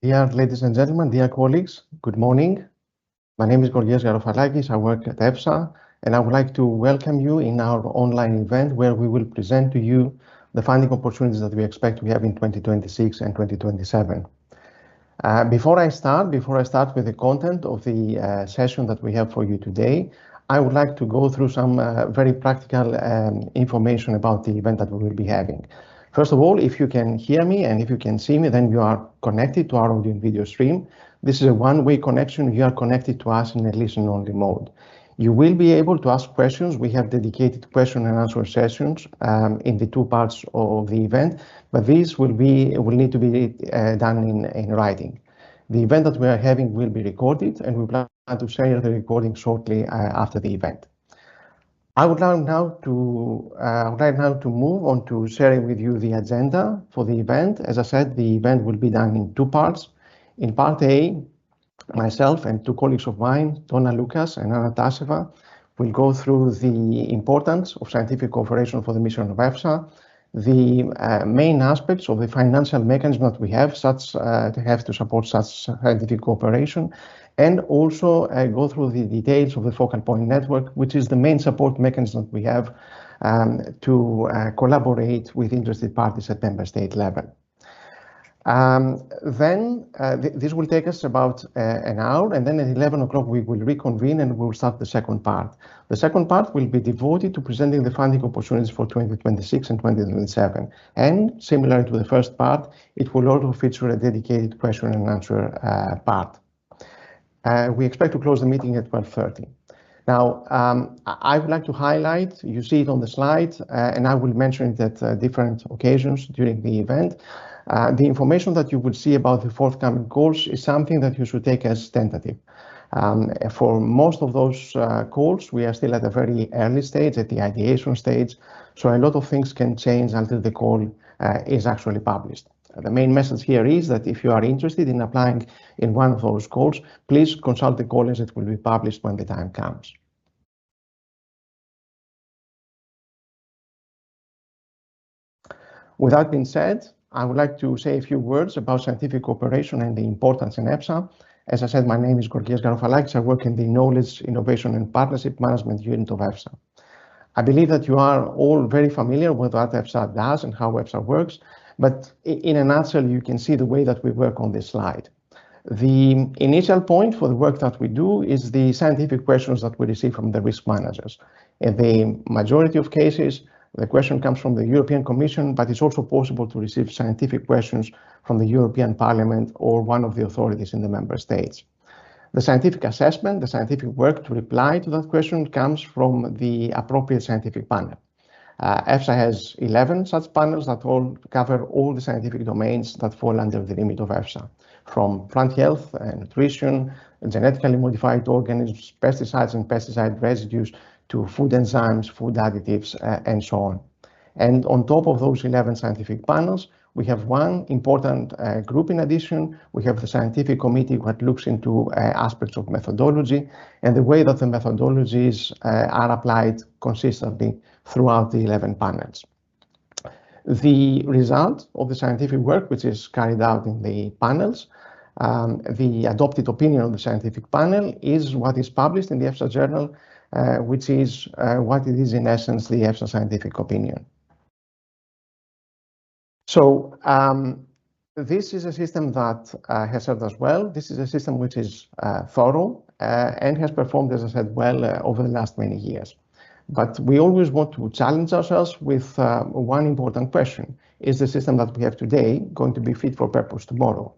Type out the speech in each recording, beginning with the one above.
Dear ladies and gentlemen, dear colleagues, good morning. My name is Georgios Garofalakis. I work at EFSA, and I would like to welcome you in our online event where we will present to you the funding opportunities that we expect to have in 2026 and 2027. Before I start with the content of the session that we have for you today, I would like to go through some very practical information about the event that we will be having. First of all, if you can hear me and if you can see me, then you are connected to our audio and video stream. This is a one-way connection. You are connected to us in a listen-only mode. You will be able to ask questions. We have dedicated question and answer sessions in the two parts of the event, but these will need to be done in writing. The event that we are having will be recorded, and we plan to share the recording shortly after the event. I would like now to move on to sharing with you the agenda for the event. As I said, the event will be done in two parts. In part A, myself and two colleagues of mine, Donna Lucas and Anna Taseva, will go through the importance of scientific cooperation for the mission of EFSA, the main aspects of the financial mechanism that we have to support such scientific cooperation, and also go through the details of the focal point network, which is the main support mechanism that we have to collaborate with interested parties at member state level. This will take us about an hour, and then at 11 o'clock we will reconvene and we will start the second part. The second part will be devoted to presenting the funding opportunities for 2026 and 2027. And similar to the first part, it will also feature a dedicated question and answer part. We expect to close the meeting at 12:30. Now, I would like to highlight, you see it on the slide, and I will mention it at different occasions during the event. The information that you will see about the forthcoming calls is something that you should take as tentative. For most of those calls, we are still at a very early stage, at the ideation stage, so a lot of things can change until the call is actually published. The main message here is that if you are interested in applying in one of those calls, please consult the call as it will be published when the time comes. With that being said, I would like to say a few words about scientific cooperation and the importance in EFSA. As I said, my name is Georgios Garofalakis. I work in the Knowledge, Innovation and Partnership Management Unit of EFSA. I believe that you are all very familiar with what EFSA does and how EFSA works, but in a nutshell, you can see the way that we work on this slide. The initial point for the work that we do is the scientific questions that we receive from the risk managers. In the majority of cases, the question comes from the European Commission, but it's also possible to receive scientific questions from the European Parliament or one of the authorities in the member states. The scientific assessment, the scientific work to reply to that question comes from the appropriate scientific panel. EFSA has 11 such panels that all cover all the scientific domains that fall under the remit of EFSA, from plant health and nutrition, genetically modified organisms, pesticides and pesticide residues, to food enzymes, food additives, and so on. And on top of those 11 scientific panels, we have one important group in addition. We have the scientific committee that looks into aspects of methodology and the way that the methodologies are applied consistently throughout the 11 panels. The result of the scientific work, which is carried out in the panels, the adopted opinion of the scientific panel is what is published in the EFSA journal, which is what it is in essence, the EFSA scientific opinion. So this is a system that has served us well. This is a system which is thorough and has performed, as I said, well over the last many years. But we always want to challenge ourselves with one important question. Is the system that we have today going to be fit for purpose tomorrow?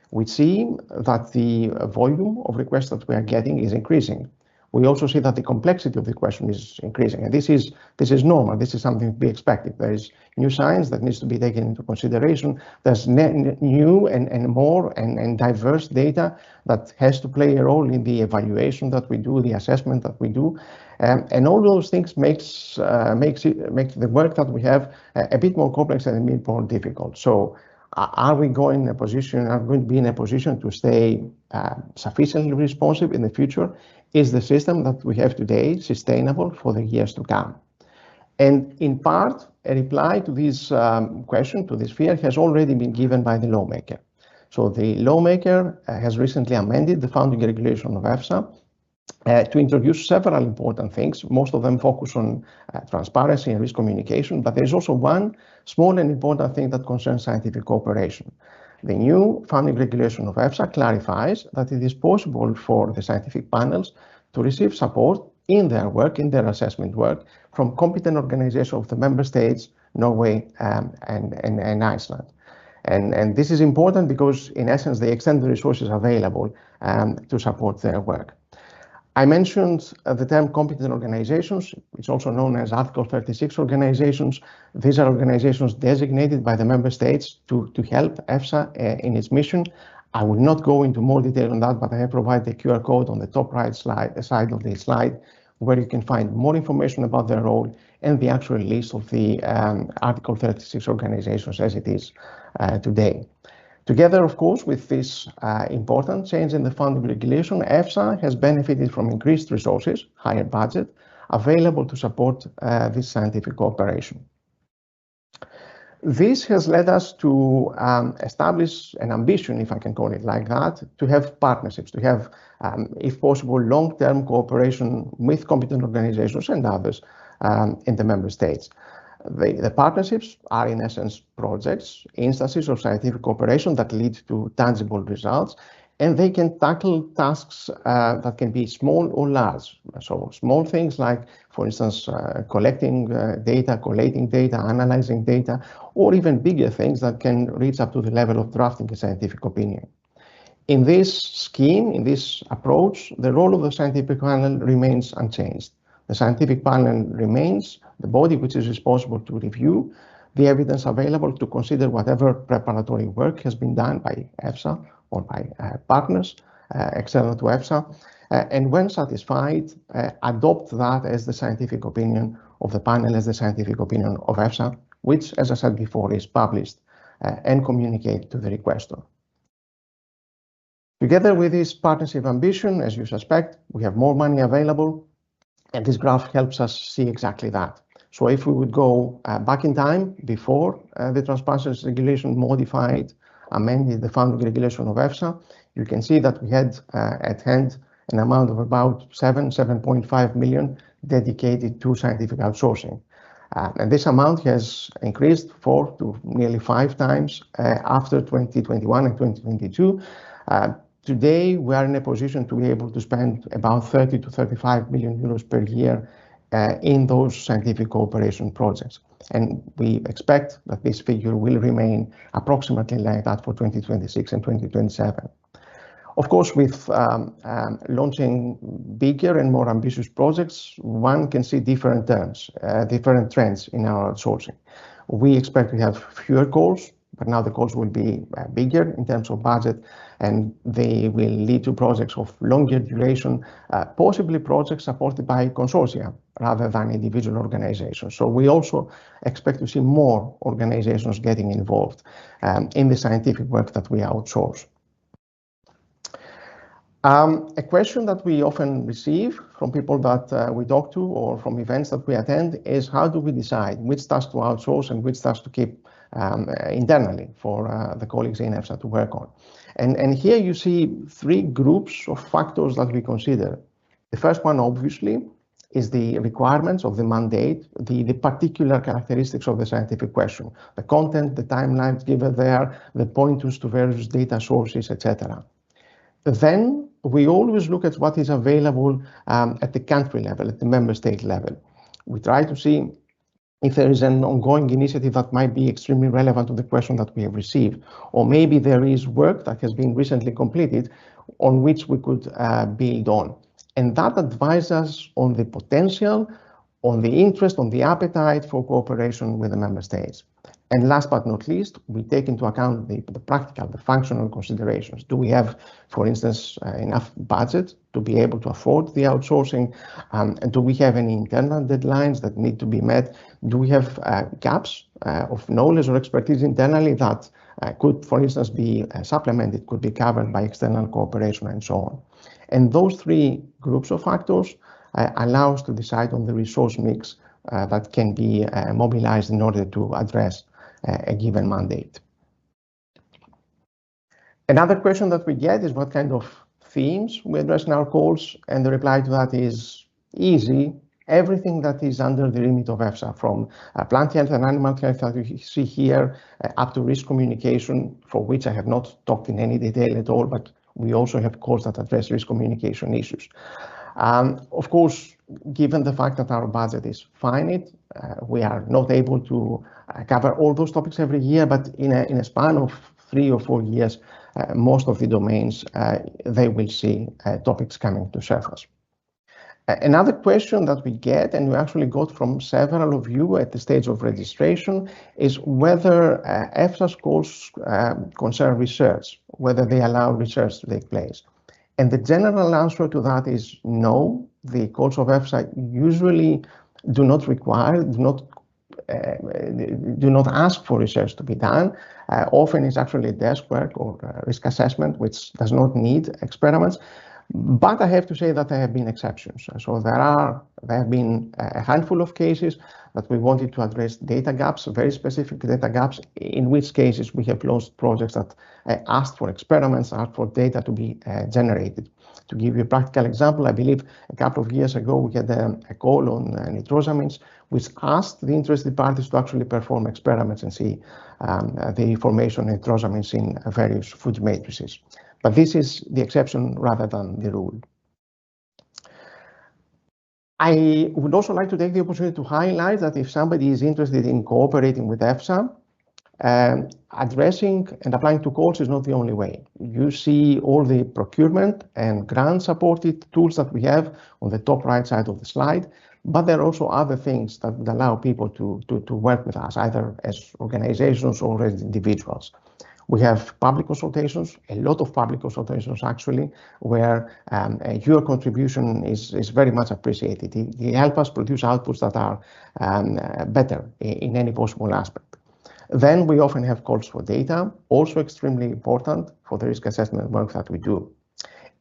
We see that the volume of requests that we are getting is increasing. We also see that the complexity of the question is increasing, and this is normal. This is something to be expected. There is new science that needs to be taken into consideration. There's new and more and diverse data that has to play a role in the evaluation that we do, the assessment that we do, and all those things makes the work that we have a bit more complex and a bit more difficult. So, are we going to be in a position to stay sufficiently responsive in the future? Is the system that we have today sustainable for the years to come? And in part, a reply to this question, to this fear, has already been given by the lawmaker. So the lawmaker has recently amended the founding regulation of EFSA to introduce several important things. Most of them focus on transparency and risk communication, but there's also one small and important thing that concerns scientific cooperation. The new founding regulation of EFSA clarifies that it is possible for the scientific panels to receive support in their work, in their assessment work, from competent organizations of the member states, Norway and Iceland. And this is important because, in essence, they extend the resources available to support their work. I mentioned the term competent organizations. It's also known as Article 36 organizations. These are organizations designated by the member states to help EFSA in its mission. I will not go into more detail on that, but I have provided the QR code on the top right side of the slide, where you can find more information about their role and the actual list of the Article 36 organizations as it is today. Together, of course, with this important change in the funding regulation, EFSA has benefited from increased resources, higher budget, available to support this scientific cooperation. This has led us to establish an ambition, if I can call it like that, to have partnerships, to have, if possible, long-term cooperation with competent organizations and others in the member states. The partnerships are, in essence, projects, instances of scientific cooperation that lead to tangible results, and they can tackle tasks that can be small or large. So small things like, for instance, collecting data, collating data, analyzing data, or even bigger things that can reach up to the level of drafting a scientific opinion. In this scheme, in this approach, the role of the scientific panel remains unchanged. The scientific panel remains the body which is responsible to review the evidence available, to consider whatever preparatory work has been done by EFSA or by partners external to EFSA, and when satisfied, adopt that as the scientific opinion of the panel, as the scientific opinion of EFSA, which, as I said before, is published and communicated to the requester. Together with this partnership ambition, as you suspect, we have more money available, and this graph helps us see exactly that. So if we would go back in time, before the transparency regulation modified, amended the founding regulation of EFSA, you can see that we had at hand an amount of about 7.5 million dedicated to scientific outsourcing. And this amount has increased 4 to nearly 5 times after 2021 and 2022. Today, we are in a position to be able to spend about 30 to 35 million euros per year in those scientific cooperation projects. And we expect that this figure will remain approximately like that for 2026 and 2027. Of course, with launching bigger and more ambitious projects, one can see different trends in our outsourcing. We expect to have fewer calls, but now the calls will be bigger in terms of budget, and they will lead to projects of longer duration, possibly projects supported by consortia rather than individual organizations. So we also expect to see more organizations getting involved in the scientific work that we outsource. A question that we often receive from people that we talk to or from events that we attend is, how do we decide which tasks to outsource and which tasks to keep internally for the colleagues in EFSA to work on? And here you see 3 groups of factors that we consider. The first one, obviously, is the requirements of the mandate, the particular characteristics of the scientific question, the content, the timelines given there, the pointers to various data sources, etc. Then we always look at what is available at the country level, at the member state level. We try to see if there is an ongoing initiative that might be extremely relevant to the question that we have received, or maybe there is work that has been recently completed on which we could build on. And that advises us on the potential, on the interest, on the appetite for cooperation with the member states. And last but not least, we take into account the practical, the functional considerations. Do we have, for instance, enough budget to be able to afford the outsourcing? And do we have any internal deadlines that need to be met? Do we have gaps of knowledge or expertise internally that could, for instance, be supplemented, could be covered by external cooperation, and so on? And those 3 groups of factors allow us to decide on the resource mix that can be mobilized in order to address a given mandate. Another question that we get is what kind of themes we address in our calls, and the reply to that is easy. Everything that is under the remit of EFSA, from plant health and animal health that you see here, up to risk communication, for which I have not talked in any detail at all, but we also have calls that address risk communication issues. Of course, given the fact that our budget is finite, we are not able to cover all those topics every year, but in a span of 3 or 4 years, most of the domains, they will see topics coming to surface. Another question that we get, and we actually got from several of you at the stage of registration, is whether EFSA's calls concern research, whether they allow research to take place. And the general answer to that is no. The calls of EFSA usually do not require, do not ask for research to be done. Often it's actually desk work or risk assessment, which does not need experiments. But I have to say that there have been exceptions. So there have been a handful of cases that we wanted to address data gaps, very specific data gaps, in which cases we have launched projects that asked for experiments, asked for data to be generated. To give you a practical example, I believe a couple of years ago we had a call on nitrosamines, which asked the interested parties to actually perform experiments and see the formation of nitrosamines in various food matrices. But this is the exception rather than the rule. I would also like to take the opportunity to highlight that if somebody is interested in cooperating with EFSA, addressing and applying to calls is not the only way. You see all the procurement and grant supported tools that we have on the top right side of the slide, but there are also other things that would allow people to work with us, either as organizations or as individuals. We have public consultations, a lot of public consultations actually, where your contribution is very much appreciated. It helps us produce outputs that are better in any possible aspect. Then we often have calls for data, also extremely important for the risk assessment work that we do.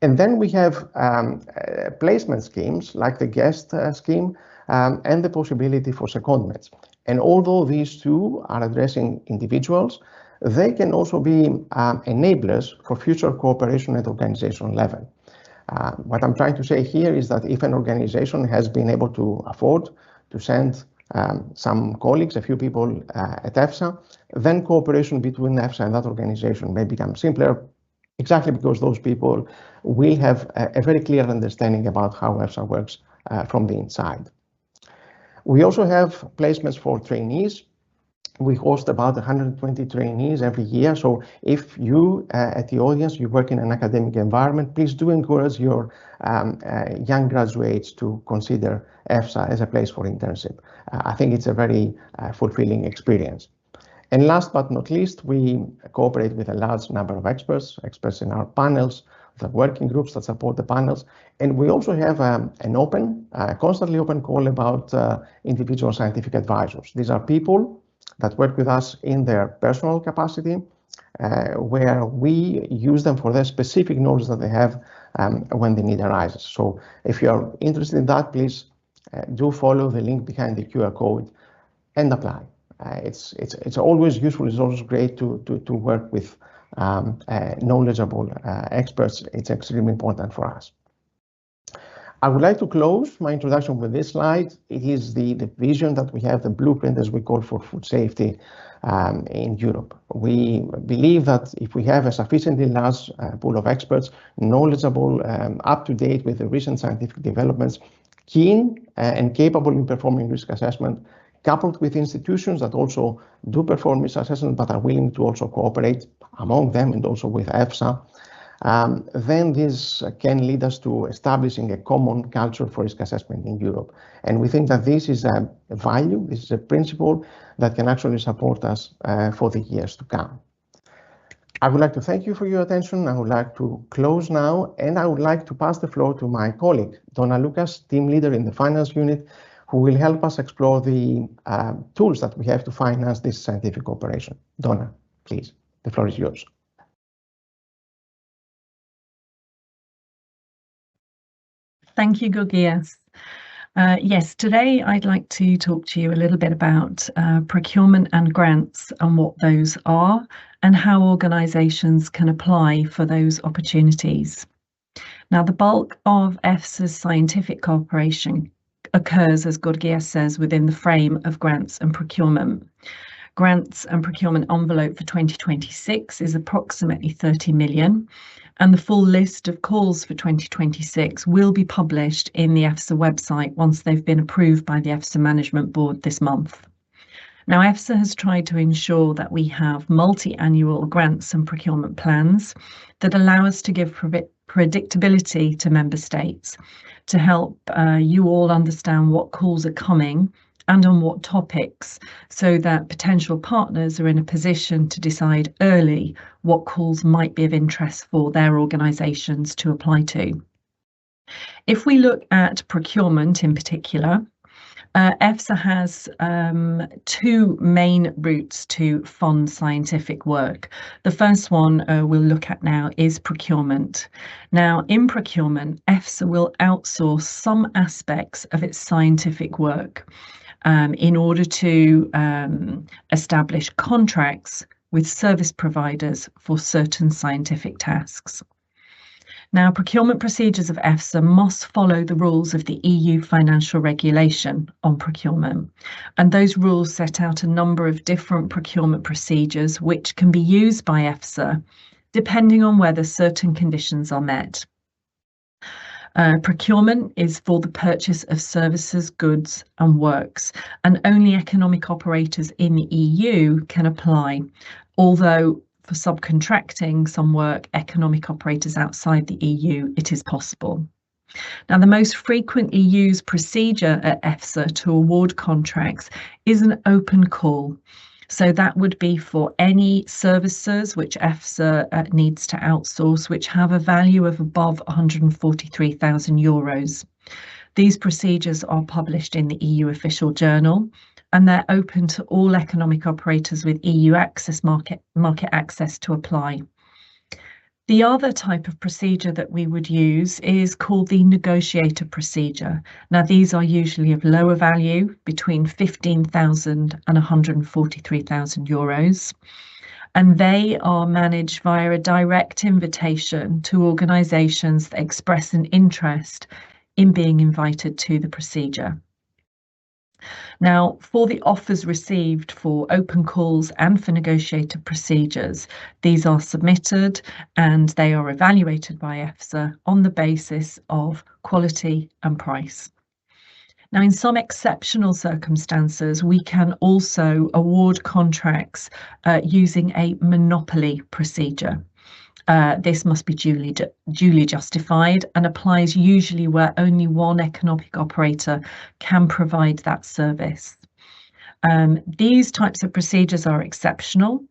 And then we have placement schemes like the guest scheme and the possibility for secondments. And although these two are addressing individuals, they can also be enablers for future cooperation at organizational level. What I'm trying to say here is that if an organization has been able to afford to send some colleagues, a few people at EFSA, then cooperation between EFSA and that organization may become simpler, exactly because those people will have a very clear understanding about how EFSA works from the inside. We also have placements for trainees. We host about 120 trainees every year. So if you at the audience, you work in an academic environment, please do encourage your young graduates to consider EFSA as a place for internship. I think it's a very fulfilling experience. And last but not least, we cooperate with a large number of experts in our panels, the working groups that support the panels. And we also have an open, constantly open call about individual scientific advisors. These are people that work with us in their personal capacity, where we use them for their specific knowledge that they have when the need arises. So if you're interested in that, please do follow the link behind the QR code and apply. It's always useful. It's always great to work with knowledgeable experts. It's extremely important for us. I would like to close my introduction with this slide. It is the vision that we have, the blueprint as we call for food safety in Europe. We believe that if we have a sufficiently large pool of experts, knowledgeable, up to date with the recent scientific developments, keen and capable in performing risk assessment, coupled with institutions that also do perform risk assessment but are willing to also cooperate among them and also with EFSA, then this can lead us to establishing a common culture for risk assessment in Europe. And we think that this is a value, this is a principle that can actually support us for the years to come. I would like to thank you for your attention. I would like to close now, and I would like to pass the floor to my colleague, Donna Lucas, team leader in the finance unit, who will help us explore the tools that we have to finance this scientific operation. Donna, please, the floor is yours. Thank you, Gorgias. Yes, today I'd like to talk to you a little bit about procurement and grants and what those are and how organisations can apply for those opportunities. Now, the bulk of EFSA's scientific cooperation occurs, as Georgios says, within the frame of grants and procurement. Grants and procurement envelope for 2026 is approximately 30 million, and the full list of calls for 2026 will be published in the EFSA website once they've been approved by the EFSA Management Board this month. Now, EFSA has tried to ensure that we have multi-annual grants and procurement plans that allow us to give predictability to member states to help you all understand what calls are coming and on what topics, so that potential partners are in a position to decide early what calls might be of interest for their organisations to apply to. If we look at procurement in particular, EFSA has two main routes to fund scientific work. The first one we'll look at now is procurement. Now, in procurement, EFSA will outsource some aspects of its scientific work in order to establish contracts with service providers for certain scientific tasks. Now, procurement procedures of EFSA must follow the rules of the EU Financial Regulation on procurement, and those rules set out a number of different procurement procedures which can be used by EFSA depending on whether certain conditions are met. Procurement is for the purchase of services, goods and works, and only economic operators in the EU can apply, although for subcontracting some work, economic operators outside the EU, it is possible. Now, the most frequently used procedure at EFSA to award contracts is an open call. So that would be for any services which EFSA needs to outsource, which have a value of above 143,000 euros. These procedures are published in the EU Official Journal, and they're open to all economic operators with EU access market access to apply. The other type of procedure that we would use is called the negotiator procedure. Now, these are usually of lower value, between 15,000 and 143,000 euros, and they are managed via a direct invitation to organisations that express an interest in being invited to the procedure. Now, for the offers received for open calls and for negotiator procedures, these are submitted and they are evaluated by EFSA on the basis of quality and price. Now, in some exceptional circumstances, we can also award contracts using a monopoly procedure. This must be duly justified and applies usually where only one economic operator can provide that service. These types of procedures are exceptional,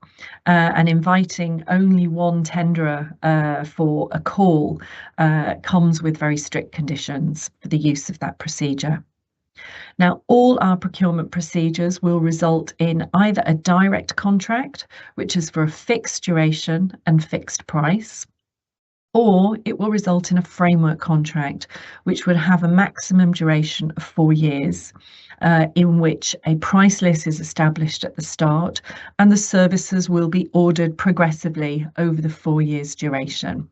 and inviting only one tenderer for a call comes with very strict conditions for the use of that procedure. Now, all our procurement procedures will result in either a direct contract, which is for a fixed duration and fixed price, or it will result in a framework contract, which would have a maximum duration of 4 years, in which a price list is established at the start, and the services will be ordered progressively over the 4 years duration.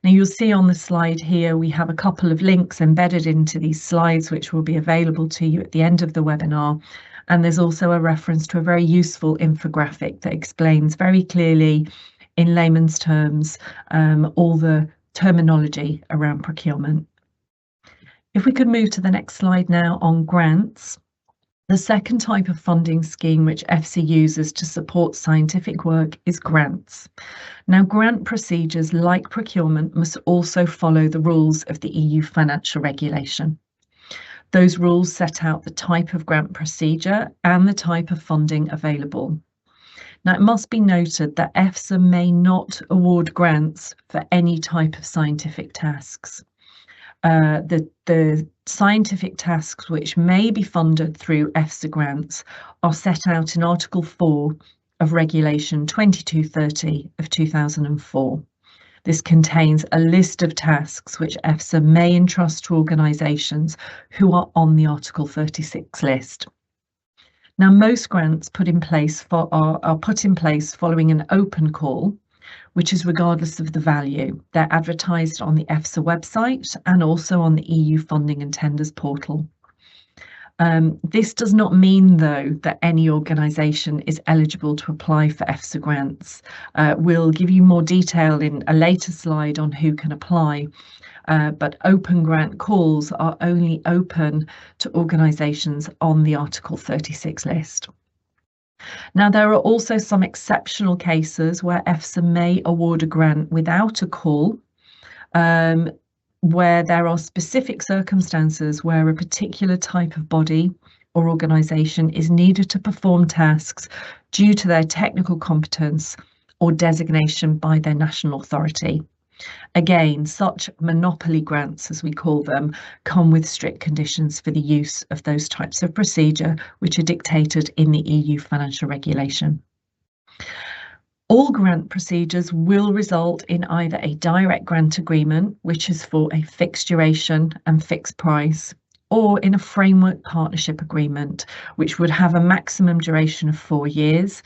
Now, you'll see on the slide here, we have a couple of links embedded into these slides, which will be available to you at the end of the webinar. And there's also a reference to a very useful infographic that explains very clearly in layman's terms all the terminology around procurement. If we could move to the next slide now on grants. The second type of funding scheme which EFSA uses to support scientific work is grants. Now, grant procedures like procurement must also follow the rules of the EU Financial Regulation. Those rules set out the type of grant procedure and the type of funding available. Now, it must be noted that EFSA may not award grants for any type of scientific tasks. The scientific tasks which may be funded through EFSA grants are set out in Article 4 of Regulation 2230 of 2004. This contains a list of tasks which EFSA may entrust to organisations who are on the Article 36 list. Now, most grants are put in place following an open call, which is regardless of the value. They're advertised on the EFSA website and also on the EU Funding and Tenders portal. This does not mean, though, that any organisation is eligible to apply for EFSA grants. We'll give you more detail in a later slide on who can apply, but open grant calls are only open to organisations on the Article 36 list. Now, there are also some exceptional cases where EFSA may award a grant without a call, where there are specific circumstances where a particular type of body or organisation is needed to perform tasks due to their technical competence or designation by their national authority. Again, such monopoly grants, as we call them, come with strict conditions for the use of those types of procedure, which are dictated in the EU financial regulation. All grant procedures will result in either a direct grant agreement, which is for a fixed duration and fixed price, or in a framework partnership agreement, which would have a maximum duration of 4 years,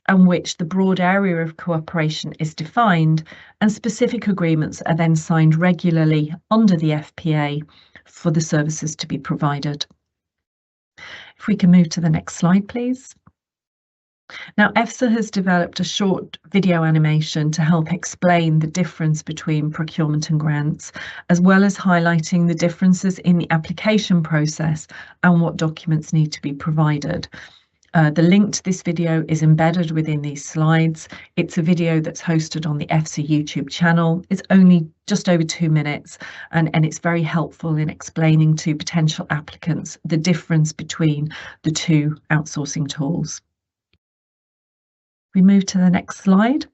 and which the broad area of cooperation is defined, and specific agreements are then signed regularly under the FPA for the services to be provided. If we can move to the next slide, please. Now, EFSA has developed a short video animation to help explain the difference between procurement and grants, as well as highlighting the differences in the application process and what documents need to be provided. The link to this video is embedded within these slides. It's a video that's hosted on the EFSA YouTube channel. It's only just over 2 minutes, and it's very helpful in explaining to potential applicants the difference between the two outsourcing tools. We move to the next slide.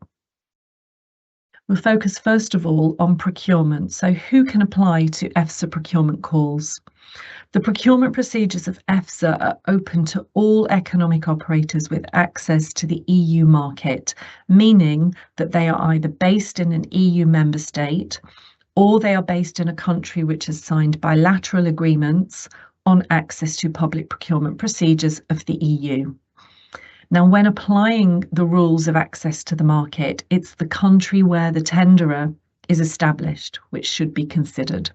We'll focus first of all on procurement. So who can apply to EFSA procurement calls? The procurement procedures of EFSA are open to all economic operators with access to the EU market, meaning that they are either based in an EU member state or they are based in a country which has signed bilateral agreements on access to public procurement procedures of the EU. Now, when applying the rules of access to the market, it's the country where the tenderer is established, which should be considered.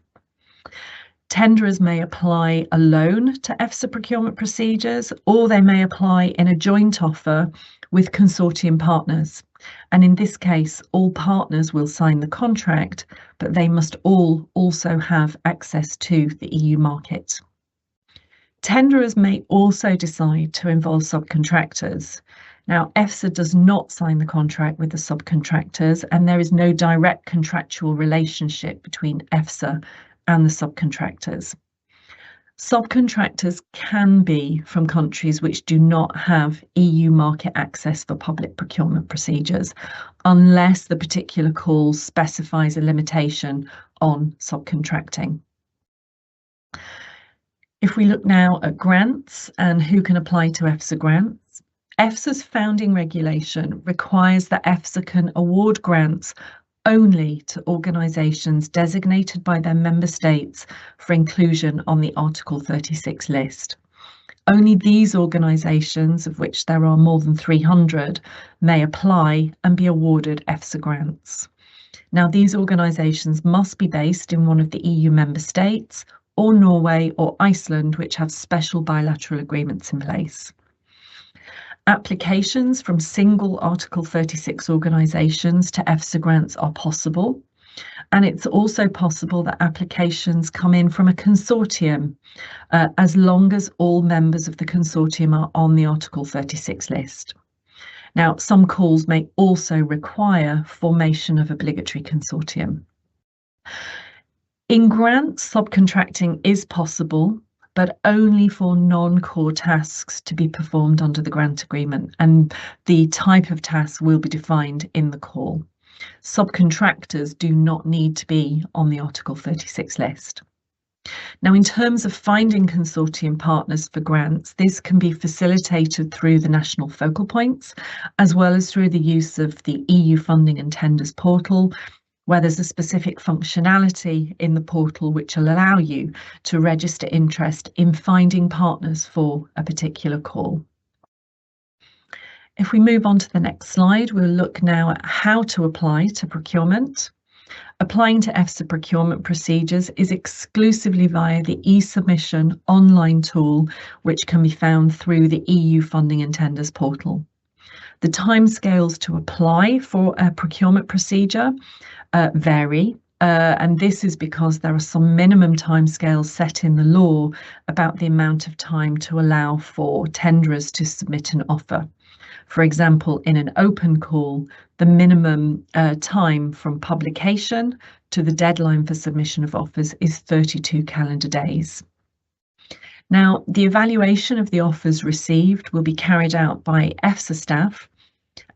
Tenderers may apply alone to EFSA procurement procedures, or they may apply in a joint offer with consortium partners. And in this case, all partners will sign the contract, but they must all also have access to the EU market. Tenderers may also decide to involve subcontractors. Now, EFSA does not sign the contract with the subcontractors, and there is no direct contractual relationship between EFSA and the subcontractors. Subcontractors can be from countries which do not have EU market access for public procurement procedures, unless the particular call specifies a limitation on subcontracting. If we look now at grants and who can apply to EFSA grants, EFSA's founding regulation requires that EFSA can award grants only to organisations designated by their member states for inclusion on the Article 36 list. Only these organisations, of which there are more than 300, may apply and be awarded EFSA grants. Now, these organisations must be based in one of the EU member states, or Norway or Iceland, which have special bilateral agreements in place. Applications from single Article 36 organisations to EFSA grants are possible, and it's also possible that applications come in from a consortium, as long as all members of the consortium are on the Article 36 list. Now, some calls may also require formation of obligatory consortium. In grants, subcontracting is possible, but only for non-core tasks to be performed under the grant agreement, and the type of task will be defined in the call. Subcontractors do not need to be on the Article 36 list. Now, in terms of finding consortium partners for grants, this can be facilitated through the national focal points, as well as through the use of the EU Funding and Tenders portal, where there's a specific functionality in the portal which will allow you to register interest in finding partners for a particular call. If we move on to the next slide, we'll look now at how to apply to procurement. Applying to EFSA procurement procedures is exclusively via the e-submission online tool, which can be found through the EU Funding and Tenders portal. The timescales to apply for a procurement procedure vary, and this is because there are some minimum timescales set in the law about the amount of time to allow for tenderers to submit an offer. For example, in an open call, the minimum time from publication to the deadline for submission of offers is 32 calendar days. Now, the evaluation of the offers received will be carried out by EFSA staff,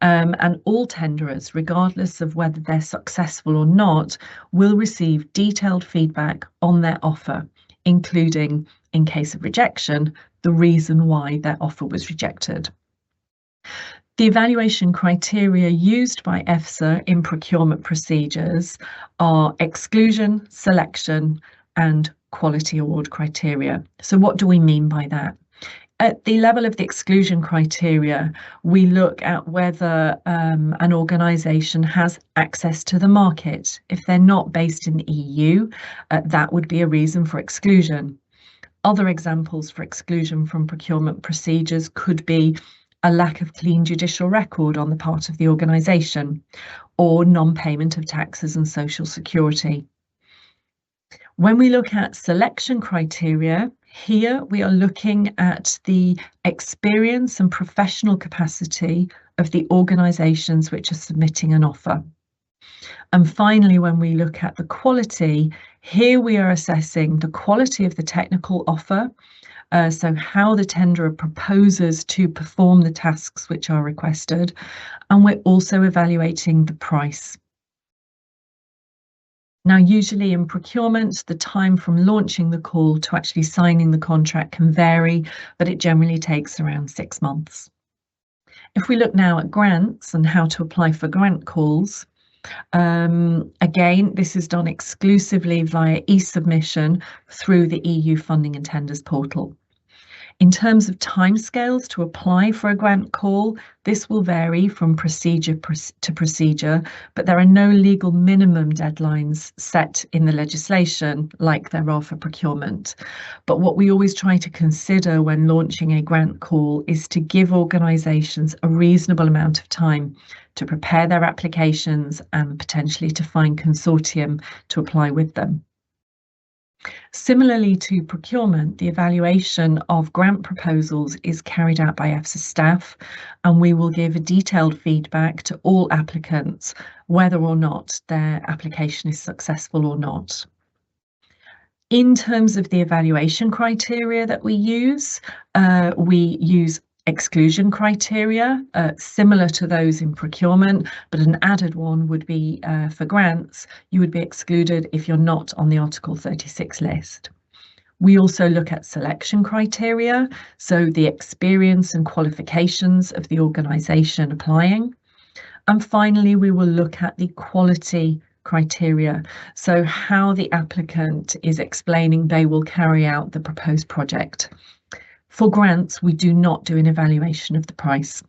and all tenderers, regardless of whether they're successful or not, will receive detailed feedback on their offer, including, in case of rejection, the reason why their offer was rejected. The evaluation criteria used by EFSA in procurement procedures are exclusion, selection, and quality award criteria. So what do we mean by that? At the level of the exclusion criteria, we look at whether an organisation has access to the market. If they're not based in the EU, that would be a reason for exclusion. Other examples for exclusion from procurement procedures could be a lack of clean judicial record on the part of the organisation, or non-payment of taxes and social security. When we look at selection criteria, here we are looking at the experience and professional capacity of the organisations which are submitting an offer. And finally, when we look at the quality, here we are assessing the quality of the technical offer, so how the tenderer proposes to perform the tasks which are requested, and we're also evaluating the price. Now, usually in procurement, the time from launching the call to actually signing the contract can vary, but it generally takes around 6 months. If we look now at grants and how to apply for grant calls, again, this is done exclusively via e-submission through the EU Funding and Tenders portal. In terms of timescales to apply for a grant call, this will vary from procedure to procedure, but there are no legal minimum deadlines set in the legislation like there are for procurement. But what we always try to consider when launching a grant call is to give organisations a reasonable amount of time to prepare their applications and potentially to find consortium to apply with them. Similarly to procurement, the evaluation of grant proposals is carried out by EFSA staff, and we will give a detailed feedback to all applicants whether or not their application is successful or not. In terms of the evaluation criteria that we use exclusion criteria, similar to those in procurement, but an added one would be for grants. You would be excluded if you're not on the Article 36 list. We also look at selection criteria, so the experience and qualifications of the organisation applying. And finally, we will look at the quality criteria, so how the applicant is explaining they will carry out the proposed project. For grants, we do not do an evaluation of the price.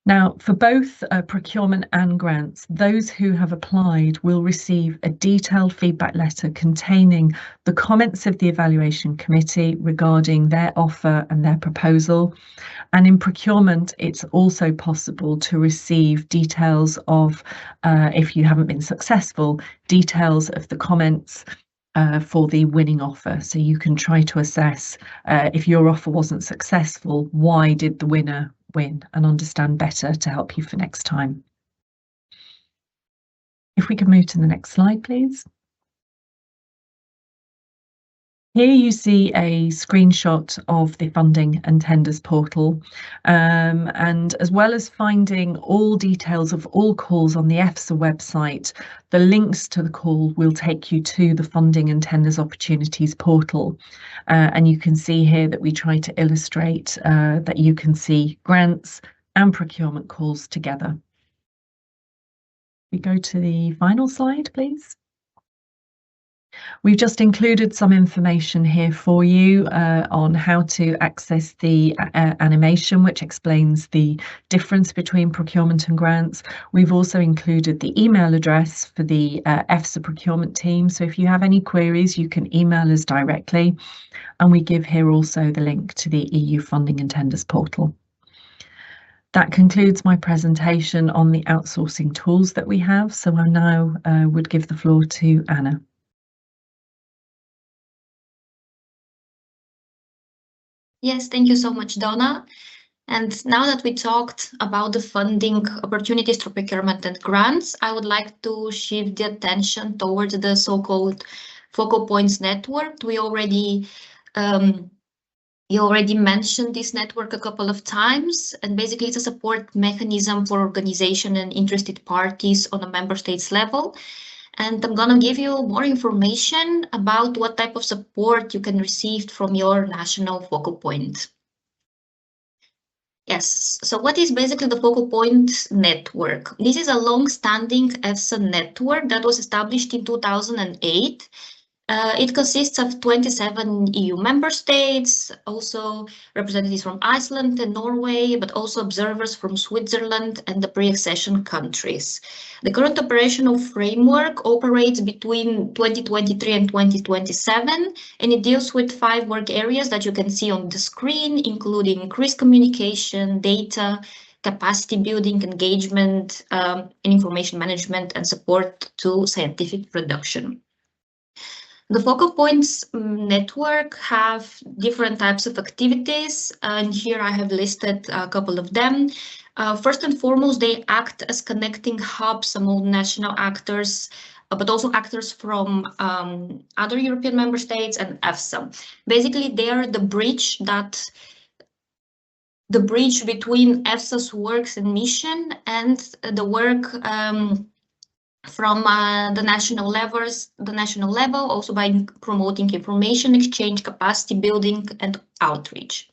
Now, for both procurement and grants, those who have applied will receive a detailed feedback letter containing the comments of the evaluation committee regarding their offer and their proposal. And in procurement, it's also possible to receive details of, if you haven't been successful, details of the comments for the winning offer. So you can try to assess if your offer wasn't successful, why did the winner win, and understand better to help you for next time. If we can move to the next slide, please. Here you see a screenshot of the Funding and Tenders portal, and as well as finding all details of all calls on the EFSA website, the links to the call will take you to the Funding and Tenders Opportunities portal. And you can see here that we try to illustrate that you can see grants and procurement calls together. we go to the final slide, please. We've just included some information here for you on how to access the animation, which explains the difference between procurement and grants. We've also included the email address for the EFSA procurement team. So if you have any queries, you can email us directly. And we give here also the link to the EU funding and tenders portal. That concludes my presentation on the outsourcing tools that we have. So I now would give the floor to Anna. Yes, thank you so much, Donna. And now that we talked about the funding opportunities through procurement and grants, I would like to shift the attention towards the so-called focal points network. You already mentioned this network a couple of times, and basically it's a support mechanism for organization and interested parties on a member states level. And I'm going to give you more information about what type of support you can receive from your national focal point. Yes, so what is basically the focal point network? This is a long-standing EFSA network that was established in 2008. It consists of 27 EU member states, also representatives from Iceland and Norway, but also observers from Switzerland and the pre-accession countries. The current operational framework operates between 2023 and 2027, and it deals with 5 work areas that you can see on the screen, including increased communication, data, capacity building, engagement, and information management, and support to scientific production. The focal points network have different types of activities, and here I have listed a couple of them. First and foremost, they act as connecting hubs among national actors, but also actors from other European member states and EFSA. Basically, they are the bridge between EFSA's works and mission and the work from the national level, also by promoting information exchange, capacity building, and outreach.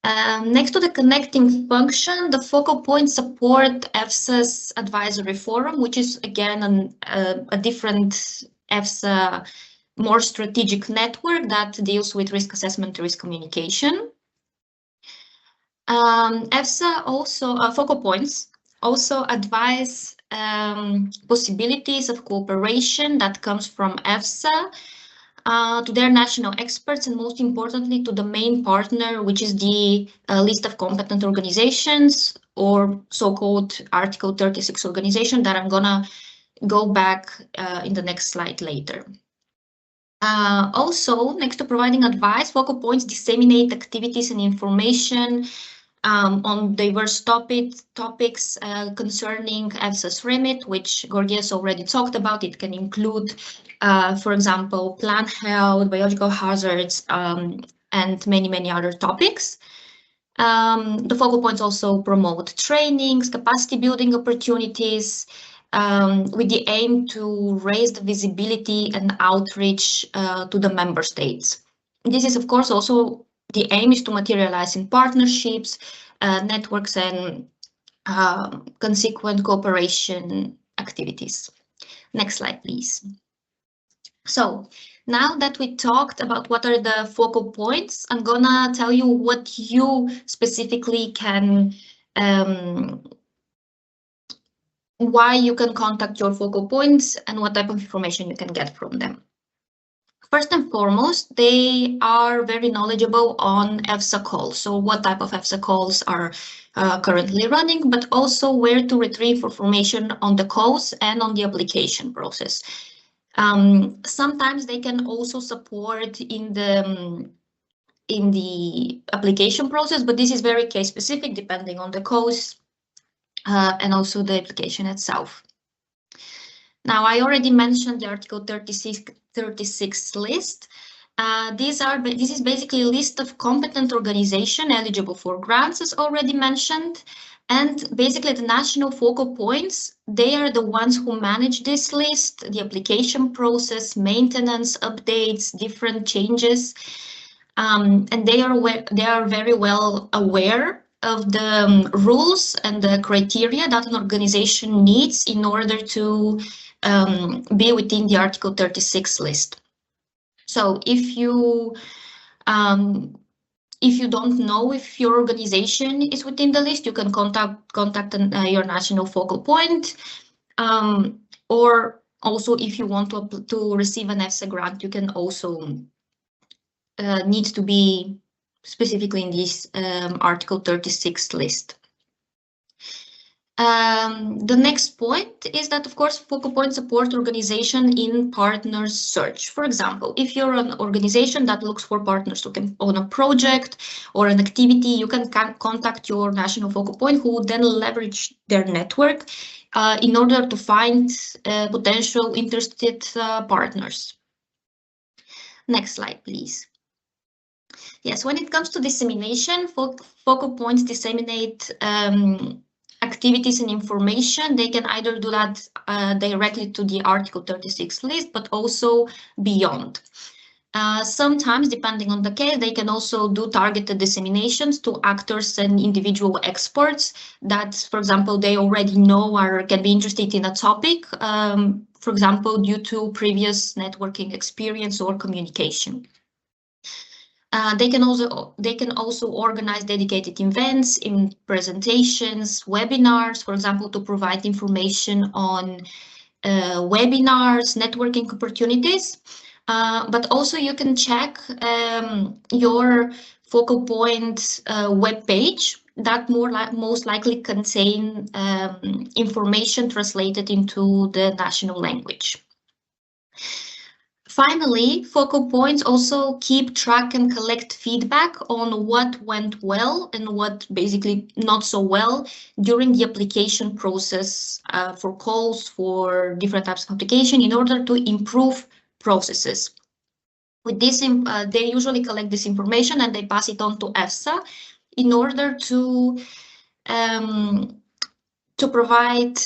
Next to the connecting function, the focal points support EFSA's advisory forum, which is again a different EFSA, more strategic network that deals with risk assessment, risk communication. EFSA also, focal points also advise possibilities of cooperation that comes from EFSA to their national experts, and most importantly to the main partner, which is the list of competent organizations, or so-called Article 36 organization that I'm gonna go back in the next slide later. Also, next to providing advice, focal points disseminate activities and information on diverse topics concerning EFSA's remit, which Gorgias already talked about. It can include, for example, plant health, biological hazards, and many other topics. The focal points also promote trainings, capacity building opportunities, with the aim to raise the visibility and outreach to the member states. This is, of course, also the aim is to materialize in partnerships, networks, and consequent cooperation activities. Next slide, please. So now that we talked about what are the focal points, I'm gonna tell you what you specifically can, why you can contact your focal points and what type of information you can get from them. First and foremost, they are very knowledgeable on EFSA calls. So what type of EFSA calls are currently running, but also where to retrieve information on the calls and on the application process. Sometimes they can also support in the application process, but this is very case specific depending on the calls and also the application itself. Now, I already mentioned the Article 36 list. This is basically a list of competent organizations eligible for grants, as already mentioned. And basically the national focal points, they are the ones who manage this list, the application process, maintenance, updates, different changes. And they are very well aware of the rules and the criteria that an organization needs in order to be within the Article 36 list. So if you don't know if your organization is within the list, you can contact your national focal point, or also if you want to receive an EFSA grant, you can also need to be specifically in this Article 36 list. The next point is that, of course, focal point support organization in partners search. For example, if you're an organization that looks for partners on a project or an activity, you can contact your national focal point, who will then leverage their network in order to find potential interested partners. Next slide, please. Yes, when it comes to dissemination, focal points disseminate activities and information. They can either do that directly to the Article 36 list, but also beyond. Sometimes, depending on the case, they can also do targeted disseminations to actors and individual experts that, for example, they already know or can be interested in a topic, for example, due to previous networking experience or communication. They can also organize dedicated events, in presentations, webinars, for example, to provide information on webinars, networking opportunities. But also you can check your focal point web page that most likely contain information translated into the national language. Finally, focal points also keep track and collect feedback on what went well and what basically not so well during the application process for calls for different types of application in order to improve processes. With this, they usually collect this information and they pass it on to EFSA in order to provide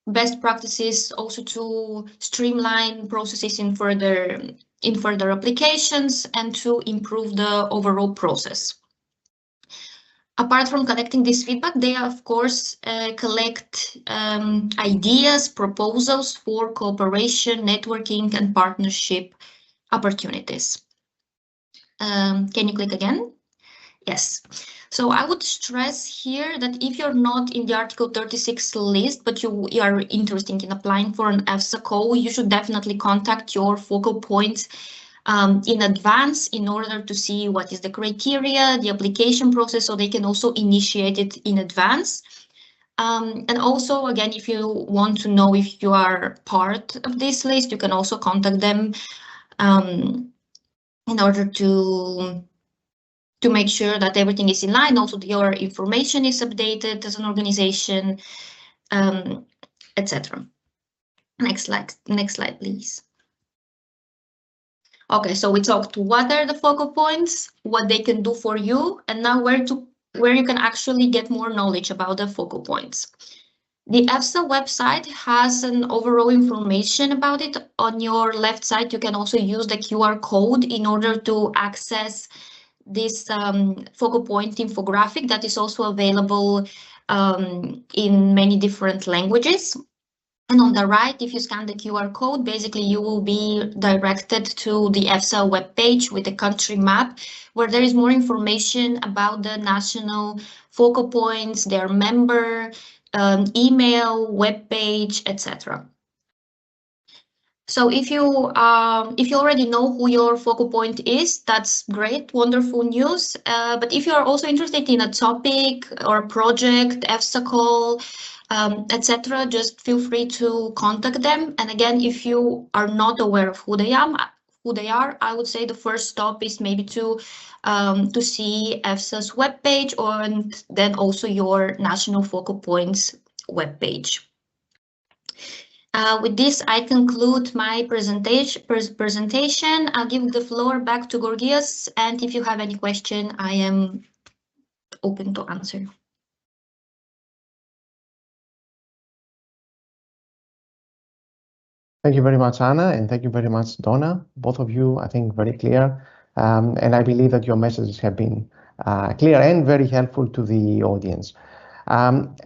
best practices, also to streamline processes in further applications and to improve the overall process. Apart from collecting this feedback, they of course collect ideas, proposals for cooperation, networking, and partnership opportunities. Can you click again? Yes. So I would stress here that if you're not in the Article 36 list, but you are interested in applying for an EFSA call, you should definitely contact your focal point in advance in order to see what is the criteria, the application process, so they can also initiate it in advance. And also, again, if you want to know if you are part of this list, you can also contact them in order to make sure that everything is in line, also your information is updated as an organization, etc. Next slide, please. Okay, so we talked what are the focal points, what they can do for you, and now where you can actually get more knowledge about the focal points. The EFSA website has an overall information about it. On your left side, you can also use the QR code in order to access this focal point infographic that is also available in many different languages. And on the right, if you scan the QR code, basically you will be directed to the EFSA webpage with a country map, where there is more information about the national focal points, their member, email, webpage, etc. So if you already know who your focal point is, that's great, wonderful news. But if you are also interested in a topic or a project, EFSA call, etc., just feel free to contact them. And again, if you are not aware of who they are, I would say the first stop is maybe to see EFSA's webpage, and then also your national focal points webpage. With this, I conclude my presentation. I'll give the floor back to Gorgias, and if you have any question, I am open to answer. Thank you very much, Anna, and thank you very much, Donna. Both of you, I think, very clear. And I believe that your messages have been clear and very helpful to the audience.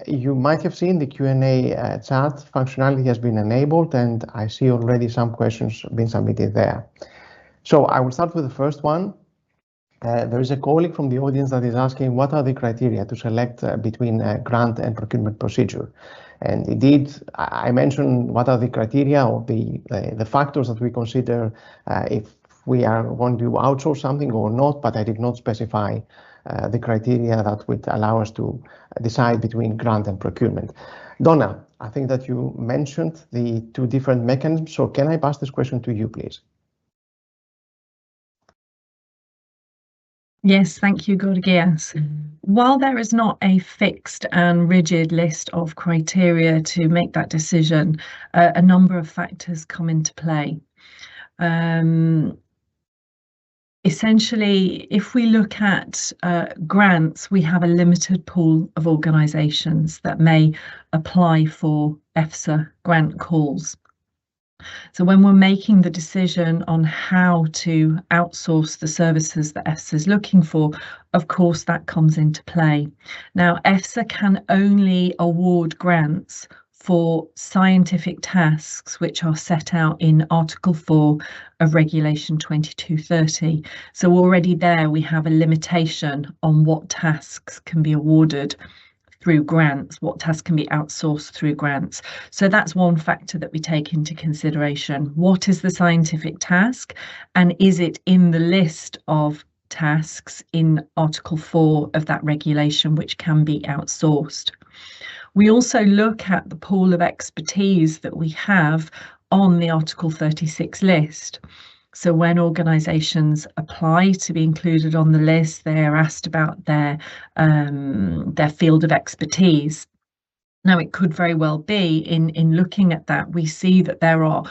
You might have seen the Q&A chat functionality has been enabled, and I see already some questions being submitted there. So I will start with the first one. There is a colleague from the audience that is asking what are the criteria to select between grant and procurement procedure. And indeed, I mentioned what are the criteria or the factors that we consider if we are going to outsource something or not, but I did not specify the criteria that would allow us to decide between grant and procurement. Donna, I think that you mentioned the two different mechanisms, so can I pass this question to you, please? Yes, thank you, Gorgias. While there is not a fixed and rigid list of criteria to make that decision, a number of factors come into play. Essentially, if we look at grants, we have a limited pool of organisations that may apply for EFSA grant calls. So when we're making the decision on how to outsource the services that EFSA is looking for, of course, that comes into play. Now, EFSA can only award grants for scientific tasks which are set out in Article 4 of Regulation 2230. So already there we have a limitation on what tasks can be awarded through grants, what tasks can be outsourced through grants. So that's one factor that we take into consideration. What is the scientific task, and is it in the list of tasks in Article 4 of that regulation which can be outsourced? We also look at the pool of expertise that we have on the Article 36 list. So when organisations apply to be included on the list, they are asked about their field of expertise. Now, it could very well be in looking at that, we see that there are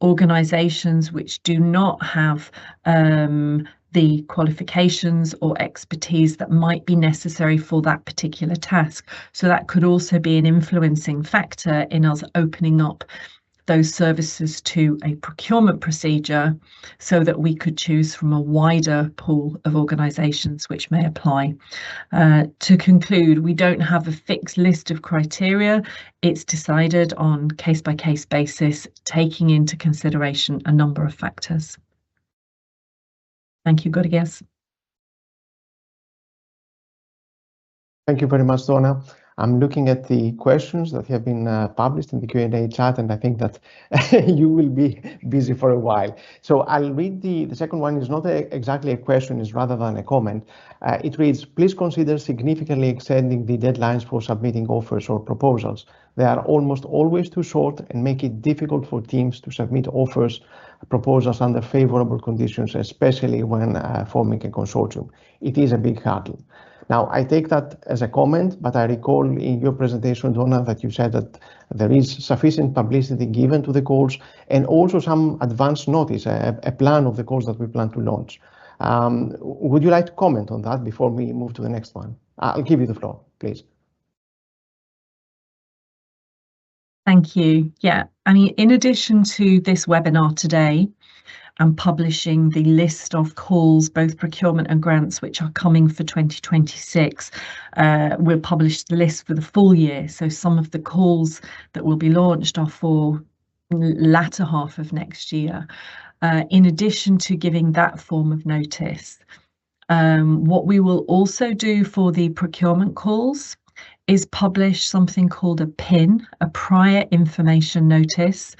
organisations which do not have the qualifications or expertise that might be necessary for that particular task. So that could also be an influencing factor in us opening up those services to a procurement procedure so that we could choose from a wider pool of organisations which may apply. To conclude, we don't have a fixed list of criteria. It's decided on case-by-case basis, taking into consideration a number of factors. Thank you, Gorgias. Thank you very much, Donna. I'm looking at the questions that have been published in the Q&A chat, and I think that you will be busy for a while. So I'll read the second one. Is not exactly a question, is rather than a comment. It reads, please consider significantly extending the deadlines for submitting offers or proposals. They are almost always too short and make it difficult for teams to submit offers, proposals under favorable conditions, especially when forming a consortium. It is a big hurdle. Now, I take that as a comment, but I recall in your presentation, Donna, that you said that there is sufficient publicity given to the calls and also some advance notice, a plan of the calls that we plan to launch. Would you like to comment on that before we move to the next one? I'll give you the floor, please. Thank you. Yeah, I mean, in addition to this webinar today, and publishing the list of calls, both procurement and grants, which are coming for 2026. We'll publish the list for the full year. So some of the calls that will be launched are for latter half of next year. In addition to giving that form of notice, what we will also do for the procurement calls is publish something called a PIN, a prior information notice.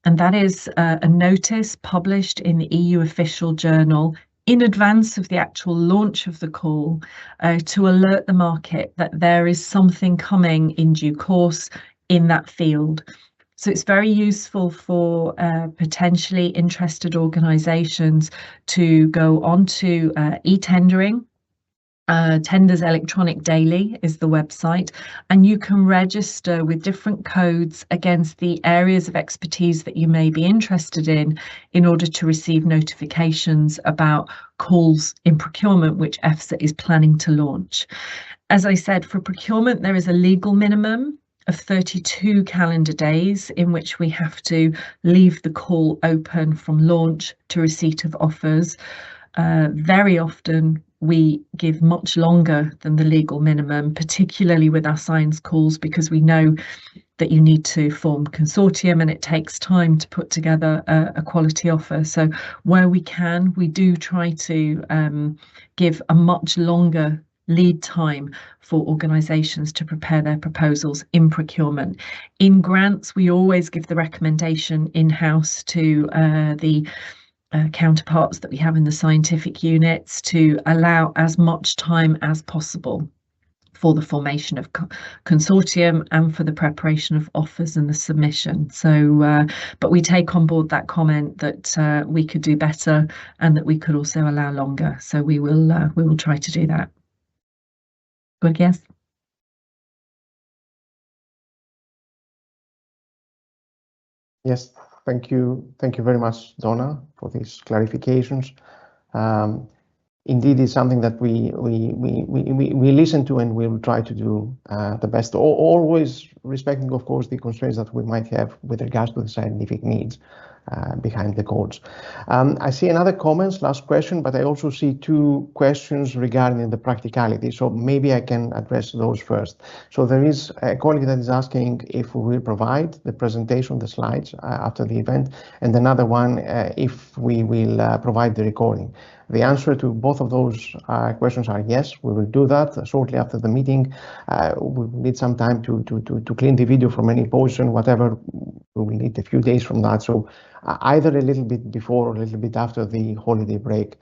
And that is a notice published in the EU official journal in advance of the actual launch of the call to alert the market that there is something coming in due course in that field. So it's very useful for potentially interested organisations to go onto e-tendering. Tenders Electronic Daily is the website, and you can register with different codes against the areas of expertise that you may be interested in order to receive notifications about calls in procurement which EFSA is planning to launch. As I said, for procurement there is a legal minimum of 32 calendar days in which we have to leave the call open from launch to receipt of offers. Very often we give much longer than the legal minimum, particularly with our science calls, because we know that you need to form consortium and it takes time to put together a quality offer. So where we can, we do try to give a much longer lead time for organisations to prepare their proposals in procurement. In grants, we always give the recommendation in-house to the counterparts that we have in the scientific units to allow as much time as possible for the formation of consortium and for the preparation of offers and the submission. So, but we take on board that comment that we could do better and that we could also allow longer. So we will try to do that. Good, yes. Yes, thank you. Thank you very much, Donna, for these clarifications. Indeed, it's something that we listen to and we will try to do the best, always respecting, of course, the constraints that we might have with regards to the scientific needs behind the codes. I see another comments, last question, but I also see two questions regarding the practicality. So maybe I can address those first. So there is a colleague that is asking if we will provide the presentation, the slides after the event, and another one if we will provide the recording. The answer to both of those questions are yes, we will do that shortly after the meeting. We need some time to clean the video from any position, whatever. We will need a few days from that. So either a little bit before or a little bit after the holiday break,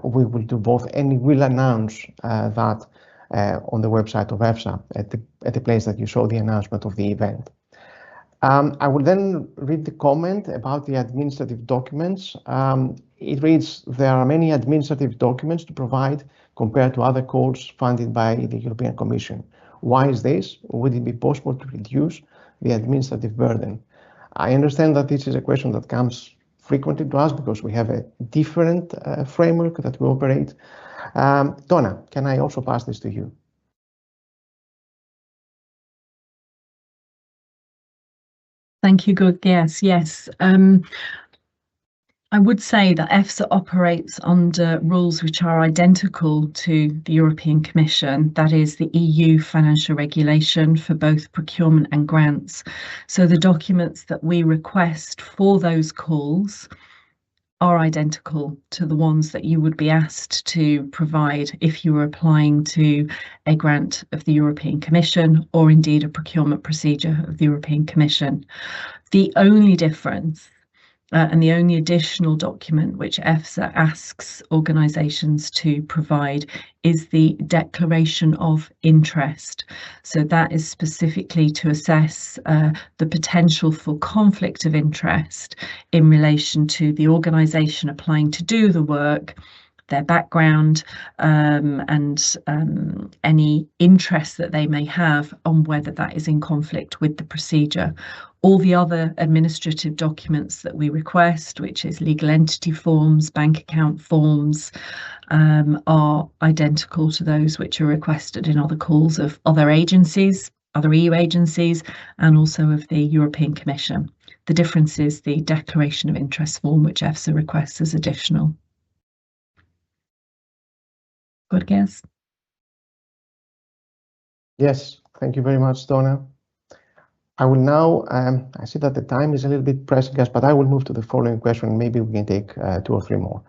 we will do both, and we'll announce that on the website of EFSA at the place that you saw the announcement of the event. I will then read the comment about the administrative documents. It reads, there are many administrative documents to provide compared to other codes funded by the European Commission. Why is this? Would it be possible to reduce the administrative burden? I understand that this is a question that comes frequently to us because we have a different framework that we operate. Donna, can I also pass this to you? Thank you, good. Yes. I would say that EFSA operates under rules which are identical to the European Commission, that is the EU financial regulation for both procurement and grants. So the documents that we request for those calls are identical to the ones that you would be asked to provide if you were applying to a grant of the European Commission or indeed a procurement procedure of the European Commission. The only difference and the only additional document which EFSA asks organisations to provide is the declaration of interest. So that is specifically to assess the potential for conflict of interest in relation to the organisation applying to do the work, their background, and any interest that they may have on whether that is in conflict with the procedure. All the other administrative documents that we request, which is legal entity forms, bank account forms, are identical to those which are requested in other calls of other agencies, other EU agencies, and also of the European Commission. The difference is the declaration of interest form, which EFSA requests as additional. Good guess? Yes, thank you very much, Donna. I will now, I see that the time is a little bit pressing us, but I will move to the following question. Maybe we can take 2 or 3 more.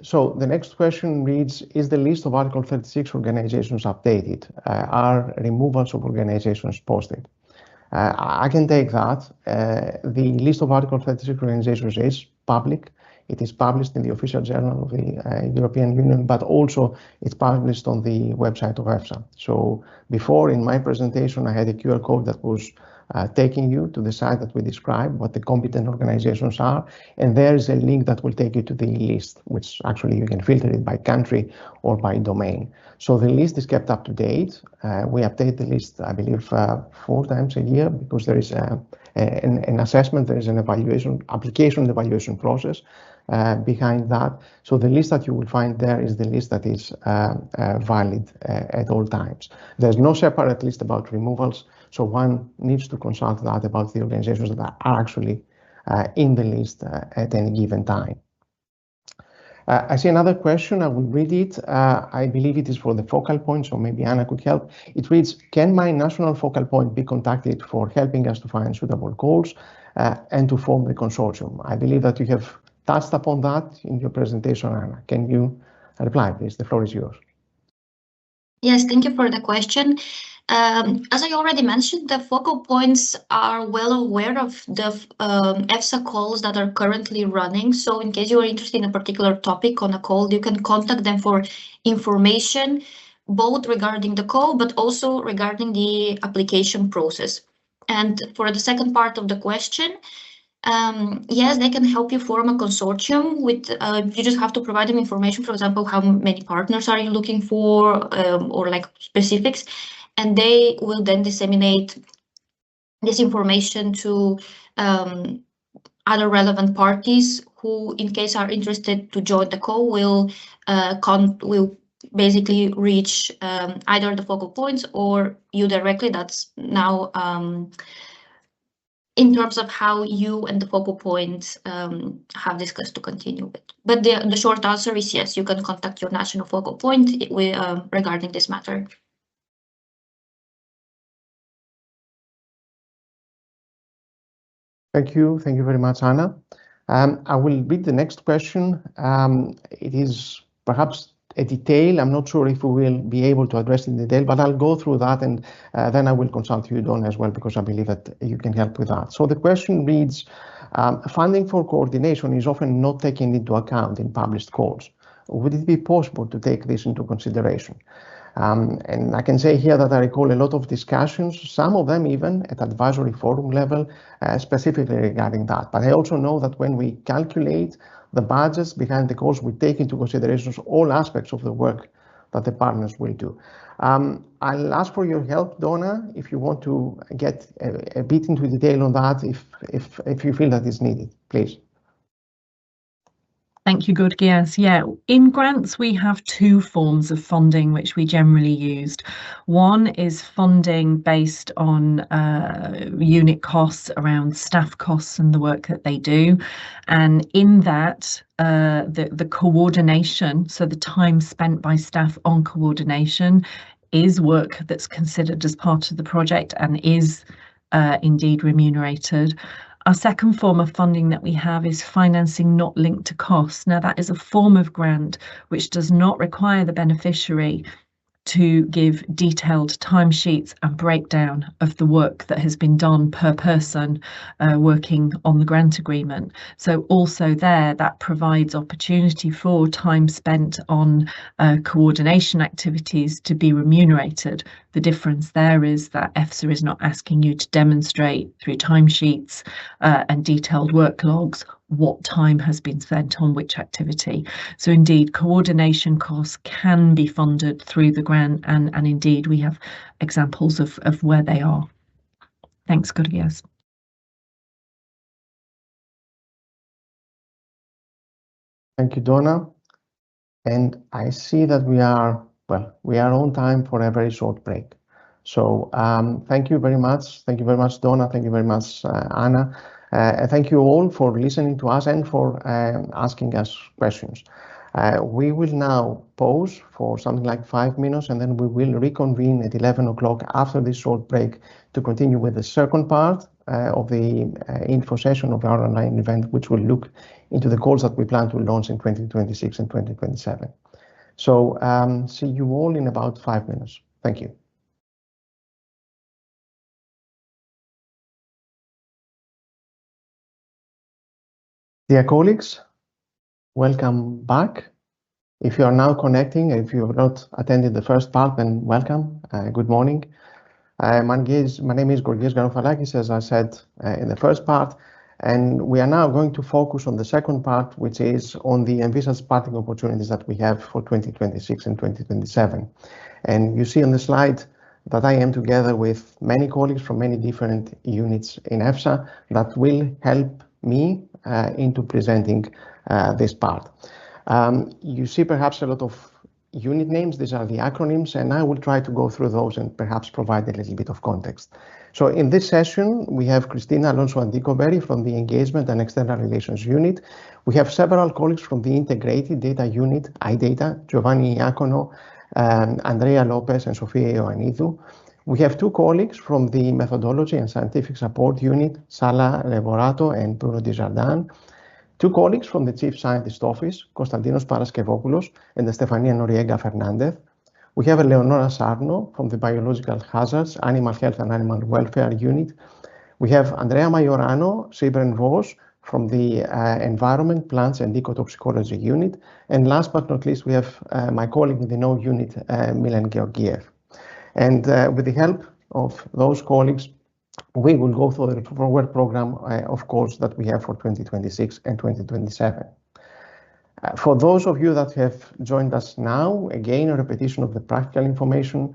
So the next question reads, is the list of Article 36 organizations updated? Are removals of organizations posted? I can take that. The list of Article 36 organizations is public. It is published in the official journal of the European Union, but also it's published on the website of EFSA. So before, in my presentation, I had a QR code that was taking you to the site that we describe, what the competent organizations are, and there is a link that will take you to the list, which actually you can filter it by country or by domain. So the list is kept up to date. We update the list, I believe, 4 times a year because there is an assessment, there is an evaluation, application and evaluation process behind that. So the list that you will find there is the list that is valid at all times. There's no separate list about removals, so one needs to consult that about the organizations that are actually in the list at any given time. I see another question. I will read it. I believe it is for the focal point, so maybe Anna could help. It reads, can my national focal point be contacted for helping us to find suitable calls and to form the consortium? I believe that you have touched upon that in your presentation, Anna. Can you reply, please? The floor is yours. Yes, thank you for the question. As I already mentioned, the focal points are well aware of the EFSA calls that are currently running. So in case you are interested in a particular topic on a call, you can contact them for information, both regarding the call, but also regarding the application process. And for the second part of the question, yes, they can help you form a consortium with, you just have to provide them information, for example, how many partners are you looking for, or like specifics, and they will then disseminate this information to other relevant parties who, in case are interested to join the call, will basically reach either the focal points or you directly. That's now in terms of how you and the focal points have discussed to continue with. But the short answer is yes, you can contact your national focal point regarding this matter. Thank you. Thank you very much, Anna. I will read the next question. It is perhaps a detail. I'm not sure if we will be able to address in detail, but I'll go through that and then I will consult you, Donna, as well, because I believe that you can help with that. So the question reads, funding for coordination is often not taken into account in published calls. Would it be possible to take this into consideration? And I can say here that I recall a lot of discussions, some of them even at advisory forum level, specifically regarding that. But I also know that when we calculate the budgets behind the calls, we take into consideration all aspects of the work that the partners will do. I'll ask for your help, Donna, if you want to get a bit into detail on that, if you feel that is needed, please. Thank you, Georgios. Yeah, in grants, we have two forms of funding which we generally used. One is funding based on unit costs around staff costs and the work that they do. And in that, the coordination, so the time spent by staff on coordination is work that's considered as part of the project and is indeed remunerated. Our second form of funding that we have is financing not linked to costs. Now, that is a form of grant which does not require the beneficiary to give detailed timesheets and breakdown of the work that has been done per person working on the grant agreement. So also there, that provides opportunity for time spent on coordination activities to be remunerated. The difference there is that EFSA is not asking you to demonstrate through timesheets and detailed work logs what time has been spent on which activity. So indeed, coordination costs can be funded through the grant, and indeed we have examples of where they are. Thanks, Georgios. Thank you, Donna. And I see that we are on time for a very short break. So thank you very much. Thank you very much, Donna. Thank you very much, Anna. Thank you all for listening to us and for asking us questions. We will now pause for something like 5 minutes, and then we will reconvene at 11 o'clock after this short break to continue with the second part of the info session of our online event, which will look into the calls that we plan to launch in 2026 and 2027. So see you all in about 5 minutes. Thank you. Dear colleagues, welcome back. If you are now connecting, if you have not attended the first part, then welcome. Good morning. My name is Georgios Garoufalakis, as I said in the first part, and we are now going to focus on the second part, which is on the envisaged funding opportunities that we have for 2026 and 2027. And you see on the slide that I am together with many colleagues from many different units in EFSA that will help me into presenting this part. You see perhaps a lot of unit names. These are the acronyms, and I will try to go through those and perhaps provide a little bit of context. So in this session, we have Cristina Alonso-Anticoberri from the Engagement and External Relations Unit. We have several colleagues from the Integrated Data Unit, iData, Giovanni Iacono, Andrea Lopez, and Sofia Ioannidou. We have two colleagues from the Methodology and Scientific Support Unit, Sala Levorato and Bruno Desjardins. Two colleagues from the Chief Scientist Office, Konstantinos Paraskevopoulos and Estefania Noriega Fernandez. We have Eleonora Sarno from the Biological Hazards, Animal Health and Animal Welfare Unit. We have Andrea Majorano, Sibren Vos from the Environment, Plants and Ecotoxicology Unit. And last but not least, we have my colleague in the No Unit, Milan Georgiev. And with the help of those colleagues, we will go through the forward program, of course, that we have for 2026 and 2027. For those of you that have joined us now, again, a repetition of the practical information.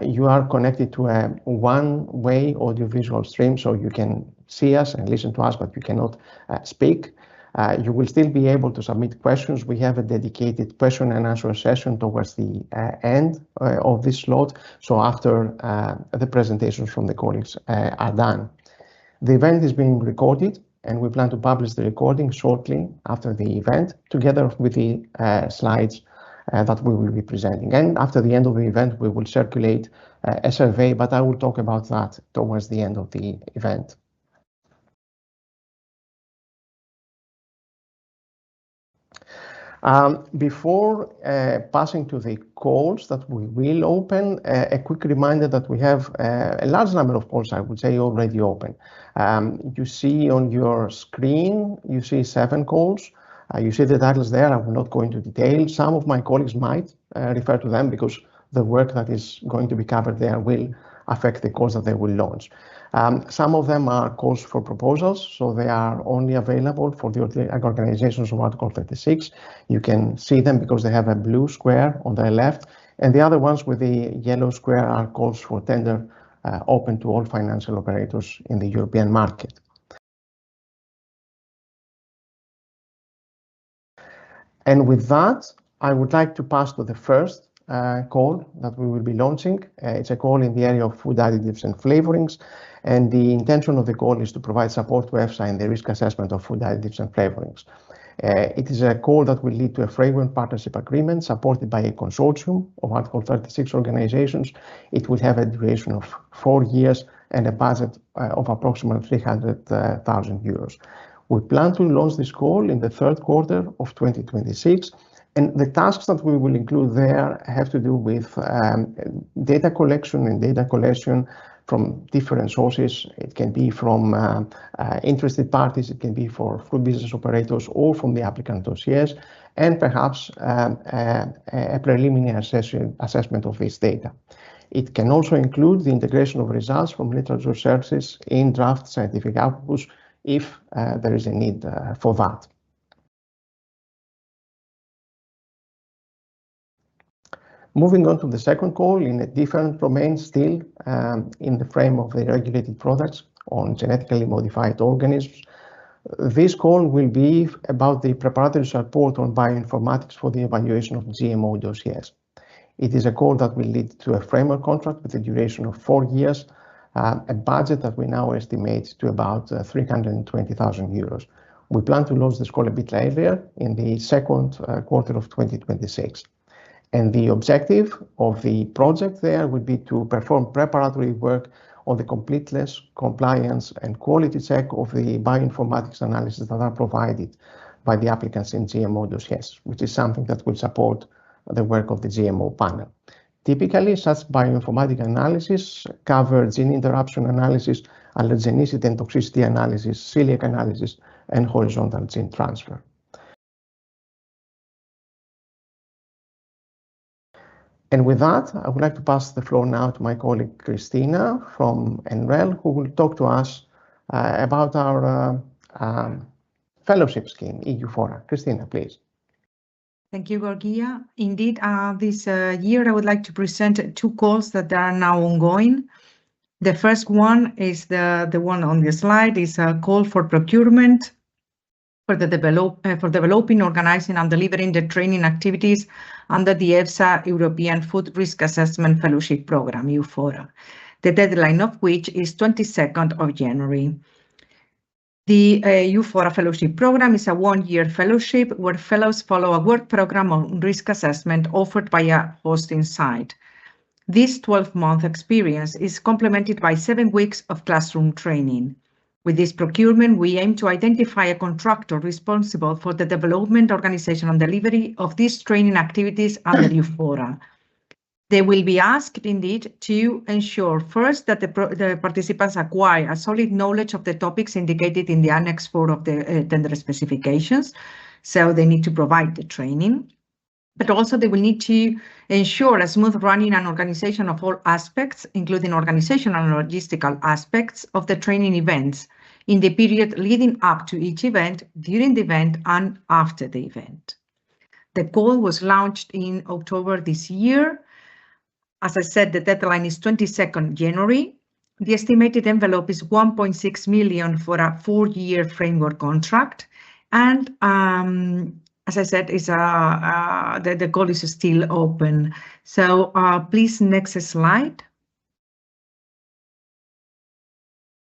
You are connected to a one-way audiovisual stream, so you can see us and listen to us, but you cannot speak. You will still be able to submit questions. We have a dedicated question and answer session towards the end of this slot, so after the presentations from the colleagues are done. The event is being recorded, and we plan to publish the recording shortly after the event, together with the slides that we will be presenting. And after the end of the event, we will circulate a survey, but I will talk about that towards the end of the event. Before passing to the calls that we will open, a quick reminder that we have a large number of calls, I would say, already open. You see on your screen, you see 7 calls. You see the titles there. I will not go into detail. Some of my colleagues might refer to them because the work that is going to be covered there will affect the calls that they will launch. Some of them are calls for proposals, so they are only available for the organizations of Article 36. You can see them because they have a blue square on the left, and the other ones with the yellow square are calls for tender open to all financial operators in the European market. And with that, I would like to pass to the first call that we will be launching. It's a call in the area of food additives and flavorings, and the intention of the call is to provide support to EFSA in the risk assessment of food additives and flavorings. It is a call that will lead to a framework partnership agreement supported by a consortium of Article 36 organizations. It will have a duration of 4 years and a budget of approximately 300,000 euros. We plan to launch this call in the third quarter of 2026. And the tasks that we will include there have to do with data collection and data collection from different sources. It can be from interested parties, it can be for food business operators or from the applicant dossiers, and perhaps a preliminary assessment of this data. It can also include the integration of results from literature searches in draft scientific outputs if there is a need for that. Moving on to the second call in a different domain, still in the frame of the regulated products on genetically modified organisms. This call will be about the preparatory support on bioinformatics for the evaluation of GMO dossiers. It is a call that will lead to a framework contract with a duration of 4 years, a budget that we now estimate to about 320,000 euros. We plan to launch this call a bit later in the second quarter of 2026. And the objective of the project there would be to perform preparatory work on the completeness, compliance, and quality check of the bioinformatics analysis that are provided by the applicants in GMO dossiers, which is something that will support the work of the GMO panel. Typically, such bioinformatic analysis cover gene interruption analysis, allergenicity and toxicity analysis, celiac analysis, and horizontal gene transfer. And with that, I would like to pass the floor now to my colleague Cristina from NREL, who will talk to us about our fellowship scheme, EU Fora. Cristina, please. Thank you, Gorgia. Indeed, this year I would like to present 2 calls that are now ongoing. The first one is the one on the slide, is a call for procurement for developing, organizing, and delivering the training activities under the EFSA European Food Risk Assessment Fellowship Program, EU4, the deadline of which is 22nd of January. The EU4 Fellowship Program is a one-year fellowship where fellows follow a work program on risk assessment offered by a hosting site. This 12-month experience is complemented by 7 weeks of classroom training. With this procurement, we aim to identify a contractor responsible for the development, organization, and delivery of these training activities under EU4. They will be asked, indeed, to ensure first that the participants acquire a solid knowledge of the topics indicated in the Annex 4 of the tender specifications, so they need to provide the training. But also they will need to ensure a smooth running and organization of all aspects, including organizational and logistical aspects of the training events in the period leading up to each event, during the event, and after the event. The call was launched in October this year. As I said, the deadline is 22nd January. The estimated envelope is 1.6 million for a 4-year framework contract. And as I said, the call is still open. So please, next slide.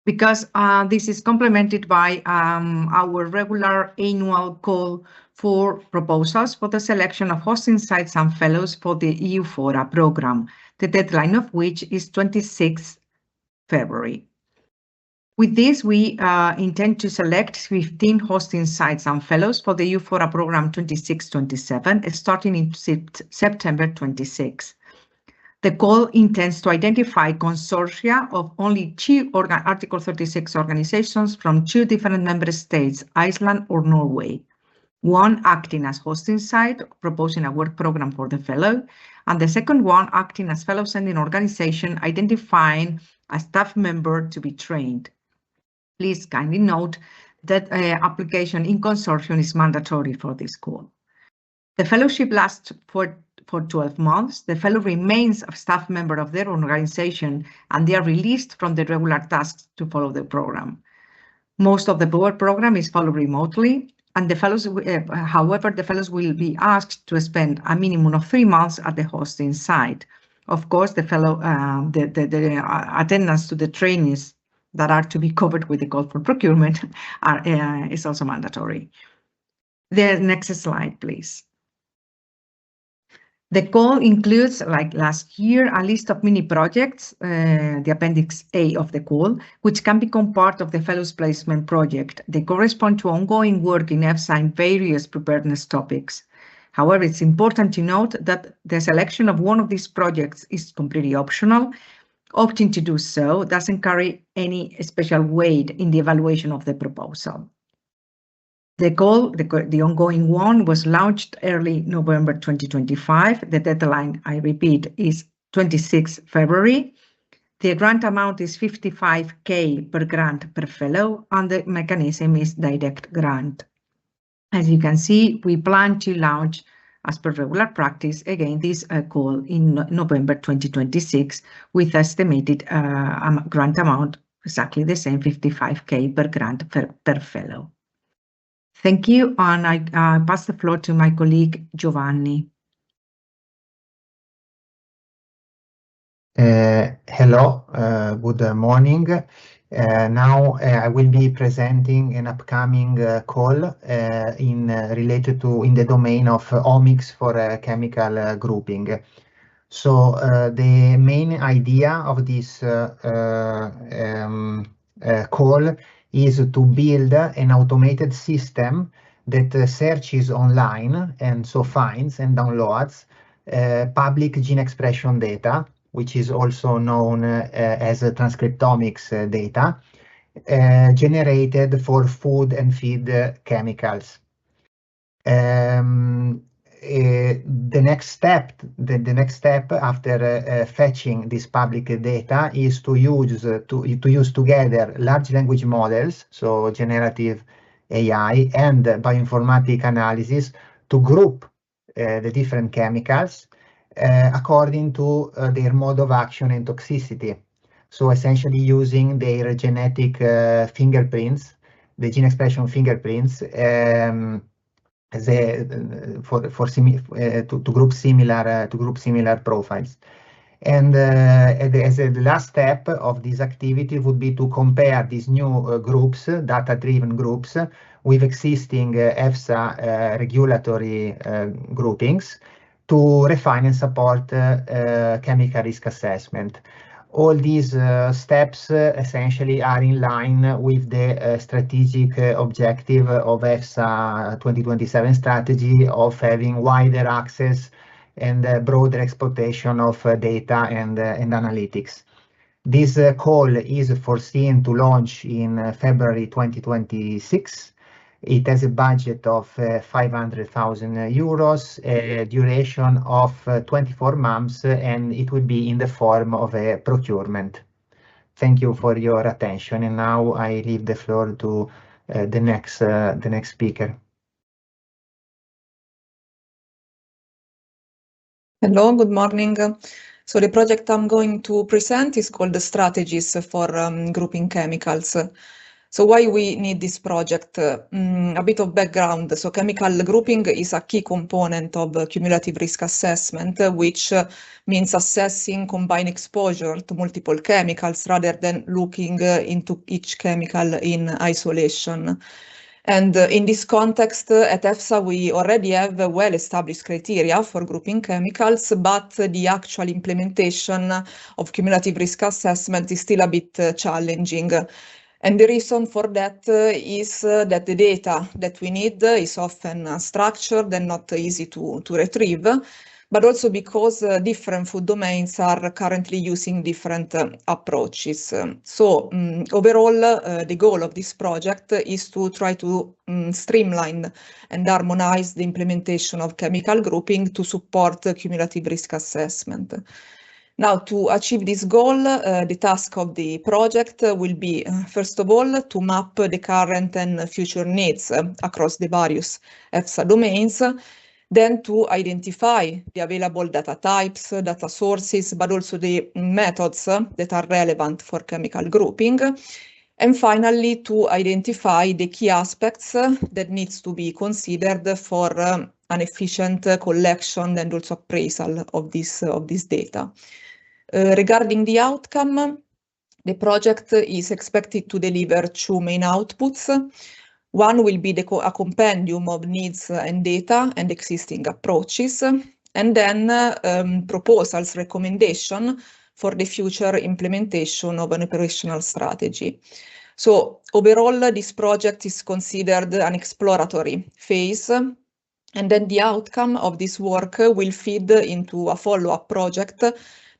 Because this is complemented by our regular annual call for proposals for the selection of hosting sites and fellows for the EU4 program, the deadline of which is 26 February. With this, we intend to select 15 hosting sites and fellows for the EU4 program 26-27, starting in September 26. The call intends to identify consortia of only 2 Article 36 organizations from 2 different member states, Iceland or Norway. One acting as hosting site, proposing a work program for the fellow, and the second one acting as fellow sending organization, identifying a staff member to be trained. Please kindly note that application in consortium is mandatory for this call. The fellowship lasts for 12 months. The fellow remains a staff member of their organization, and they are released from the regular tasks to follow the program. Most of the work program is followed remotely, and the fellows, however, the fellows will be asked to spend a minimum of 3 months at the hosting site. Of course, the fellow, the attendance to the trainings that are to be covered with the call for procurement is also mandatory. The next slide, please. The call includes, like last year, a list of mini projects, the Appendix A of the call, which can become part of the Fellows Placement project. They correspond to ongoing work in EFSA in various preparedness topics. However, it's important to note that the selection of one of these projects is completely optional. Opting to do so doesn't carry any special weight in the evaluation of the proposal. The call, the ongoing one, was launched early November 2025. The deadline, I repeat, is 26 February. The grant amount is 55K per grant per fellow, and the mechanism is direct grant. As you can see, we plan to launch, as per regular practice, again this call in November 2026 with estimated grant amount exactly the same, 55K per grant per fellow. Thank you, and I pass the floor to my colleague Giovanni. Hello, good morning. Now I will be presenting an upcoming call related to in the domain of omics for chemical grouping. So the main idea of this call is to build an automated system that searches online and so finds and downloads public gene expression data, which is also known as transcriptomics data, generated for food and feed chemicals. The next step after fetching this public data is to use together large language models, so generative AI and bioinformatic analysis, to group the different chemicals according to their mode of action and toxicity. So essentially using their genetic fingerprints, the gene expression fingerprints, to group similar profiles. And as the last step of this activity would be to compare these new groups, data-driven groups, with existing EFSA regulatory groupings to refine and support chemical risk assessment. All these steps essentially are in line with the strategic objective of EFSA 2027 strategy of having wider access and broader exploitation of data and analytics. This call is foreseen to launch in February 2026. It has a budget of 500,000 euros, a duration of 24 months, and it will be in the form of a procurement. Thank you for your attention, and now I leave the floor to the next speaker. Hello, good morning. So the project I'm going to present is called the Strategies for Grouping Chemicals. So why we need this project? A bit of background. So chemical grouping is a key component of cumulative risk assessment, which means assessing combined exposure to multiple chemicals rather than looking into each chemical in isolation. And in this context, at EFSA, we already have well-established criteria for grouping chemicals, but the actual implementation of cumulative risk assessment is still a bit challenging. And the reason for that is that the data that we need is often structured and not easy to retrieve, but also because different food domains are currently using different approaches. So overall, the goal of this project is to try to streamline and harmonize the implementation of chemical grouping to support cumulative risk assessment. Now, to achieve this goal, the task of the project will be, first of all, to map the current and future needs across the various EFSA domains, then to identify the available data types, data sources, but also the methods that are relevant for chemical grouping. And finally, to identify the key aspects that needs to be considered for an efficient collection and also appraisal of this data. Regarding the outcome, the project is expected to deliver two main outputs. One will be a compendium of needs and data and existing approaches, and then proposals, recommendation for the future implementation of an operational strategy. So overall, this project is considered an exploratory phase, and then the outcome of this work will feed into a follow-up project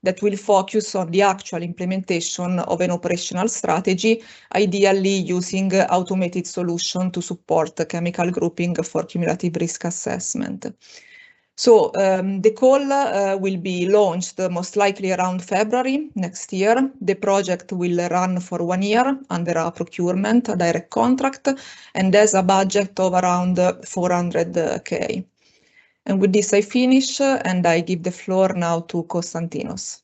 that will focus on the actual implementation of an operational strategy, ideally using automated solution to support chemical grouping for cumulative risk assessment. So the call will be launched most likely around February next year. The project will run for 1 year under a procurement, a direct contract, and has a budget of around 400K. And with this I finish, and I give the floor now to Konstantinos.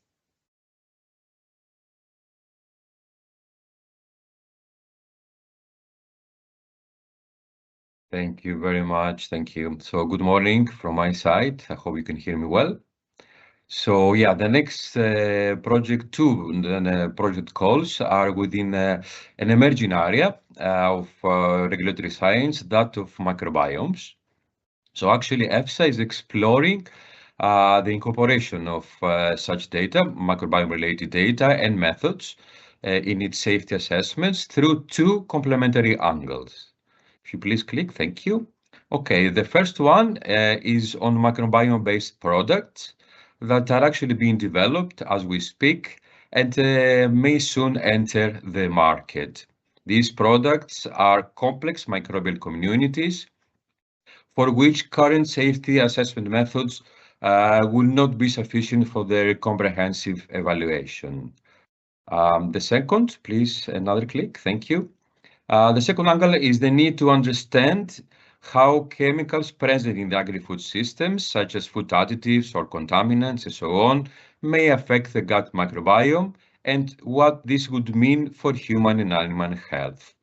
Thank you very much. Thank you. So good morning from my side. I hope you can hear me well. So yeah, the next project calls are within an emerging area of regulatory science, that of microbiomes. So actually EFSA is exploring the incorporation of such data, microbiome-related data and methods in its safety assessments through two complementary angles. If you please click, thank you. Okay, the first one is on microbiome-based products that are actually being developed as we speak and may soon enter the market. These products are complex microbial communities for which current safety assessment methods will not be sufficient for their comprehensive evaluation. The second, please, another click, thank you. The second angle is the need to understand how chemicals present in the agri-food systems, such as food additives or contaminants and so on, may affect the gut microbiome and what this would mean for human and animal health.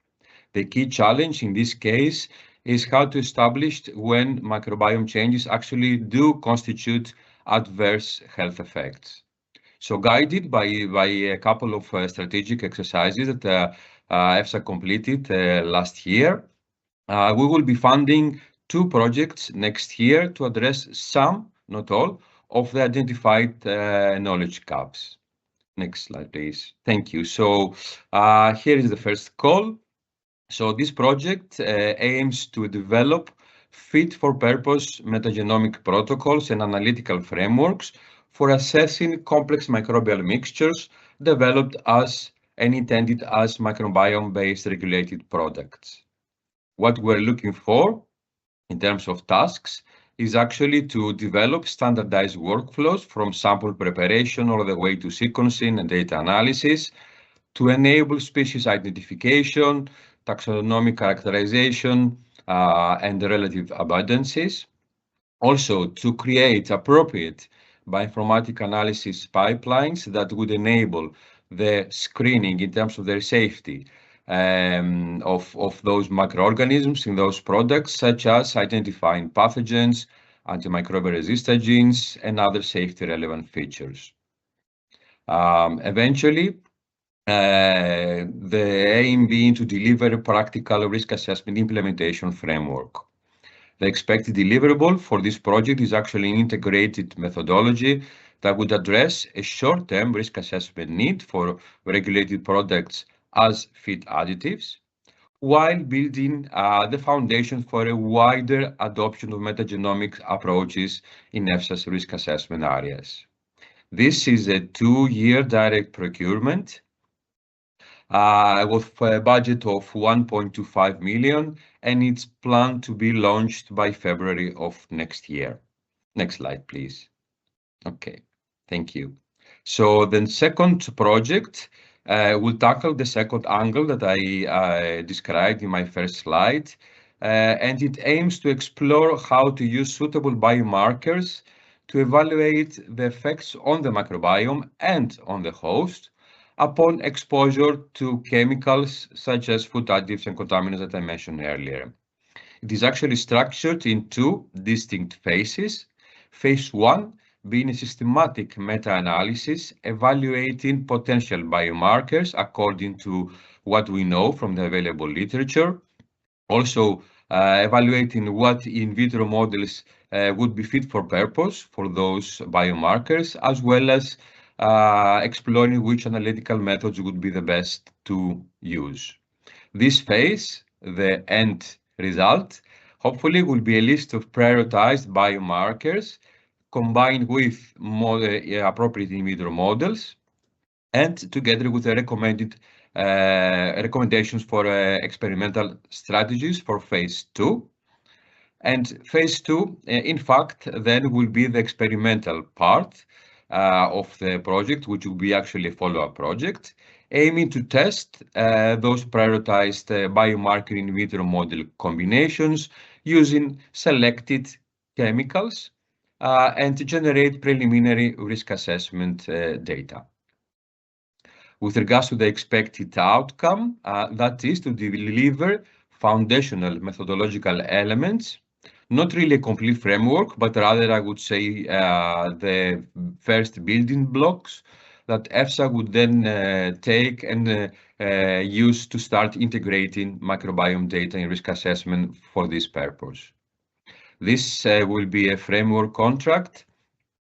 The key challenge in this case is how to establish when microbiome changes actually do constitute adverse health effects. So guided by a couple of strategic exercises that EFSA completed last year, we will be funding 2 projects next year to address some, not all, of the identified knowledge gaps. Next slide, please. Thank you. So here is the first call. So this project aims to develop fit-for-purpose metagenomic protocols and analytical frameworks for assessing complex microbial mixtures developed as and intended as microbiome-based regulated products. What we're looking for in terms of tasks is actually to develop standardized workflows from sample preparation all the way to sequencing and data analysis to enable species identification, taxonomic characterization, and relative abundances. Also, to create appropriate bioinformatic analysis pipelines that would enable the screening in terms of their safety of those microorganisms in those products, such as identifying pathogens, antimicrobial resistant genes, and other safety relevant features. Eventually, the aim being to deliver a practical risk assessment implementation framework. The expected deliverable for this project is actually an integrated methodology that would address a short-term risk assessment need for regulated products as feed additives, while building the foundation for a wider adoption of metagenomic approaches in EFSA's risk assessment areas. This is a 2-year direct procurement with a budget of 1.25 million, and it's planned to be launched by February of next year. Next slide, please. Okay, thank you. So the second project will tackle the second angle that I described in my first slide, and it aims to explore how to use suitable biomarkers to evaluate the effects on the microbiome and on the host upon exposure to chemicals such as food additives and contaminants that I mentioned earlier. It is actually structured in 2 distinct phases. Phase 1 being a systematic meta-analysis evaluating potential biomarkers according to what we know from the available literature. Also evaluating what in vitro models would be fit for purpose for those biomarkers, as well as exploring which analytical methods would be the best to use. This phase, the end result, hopefully will be a list of prioritized biomarkers combined with appropriate in vitro models, and together with the recommendations for experimental strategies for phase 2. And phase 2, in fact, then will be the experimental part of the project, which will be actually a follow-up project, aiming to test those prioritized biomarker in vitro model combinations using selected chemicals and to generate preliminary risk assessment data. With regards to the expected outcome, that is to deliver foundational methodological elements, not really a complete framework, but rather I would say the first building blocks that EFSA would then take and use to start integrating microbiome data in risk assessment for this purpose. This will be a framework contract,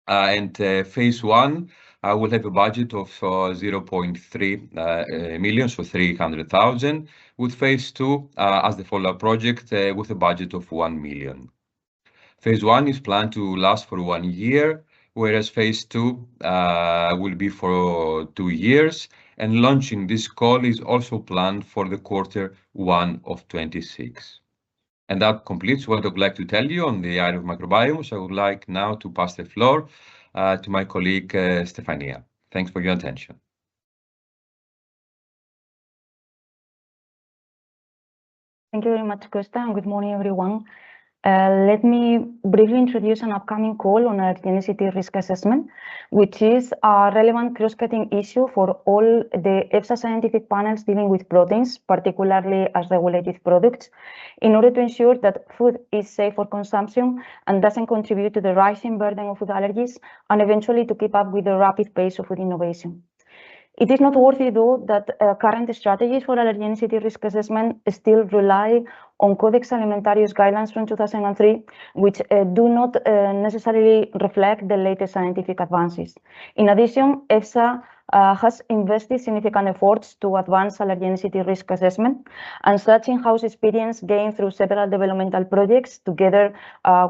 and phase 1 will have a budget of 0.3 million, so 300,000, with phase 2 as the follow-up project with a budget of 1 million. Phase 1 is planned to last for 1 year, whereas phase 2 will be for 2 years, and launching this call is also planned for the Q1 of 26. And that completes what I would like to tell you on the area of microbiomes. I would like now to pass the floor to my colleague Stefania. Thanks for your attention. Thank you very much, Costa, and good morning, everyone. Let me briefly introduce an upcoming call on allergenicity risk assessment, which is a relevant cross-cutting issue for all the EFSA scientific panels dealing with proteins, particularly as regulated products, in order to ensure that food is safe for consumption and doesn't contribute to the rising burden of food allergies, and eventually to keep up with the rapid pace of food innovation. It is noteworthy, though, that current strategies for allergenicity risk assessment still rely on Codex Alimentarius guidelines from 2003, which do not necessarily reflect the latest scientific advances. In addition, EFSA has invested significant efforts to advance allergenicity risk assessment, and such in-house experience gained through several developmental projects, together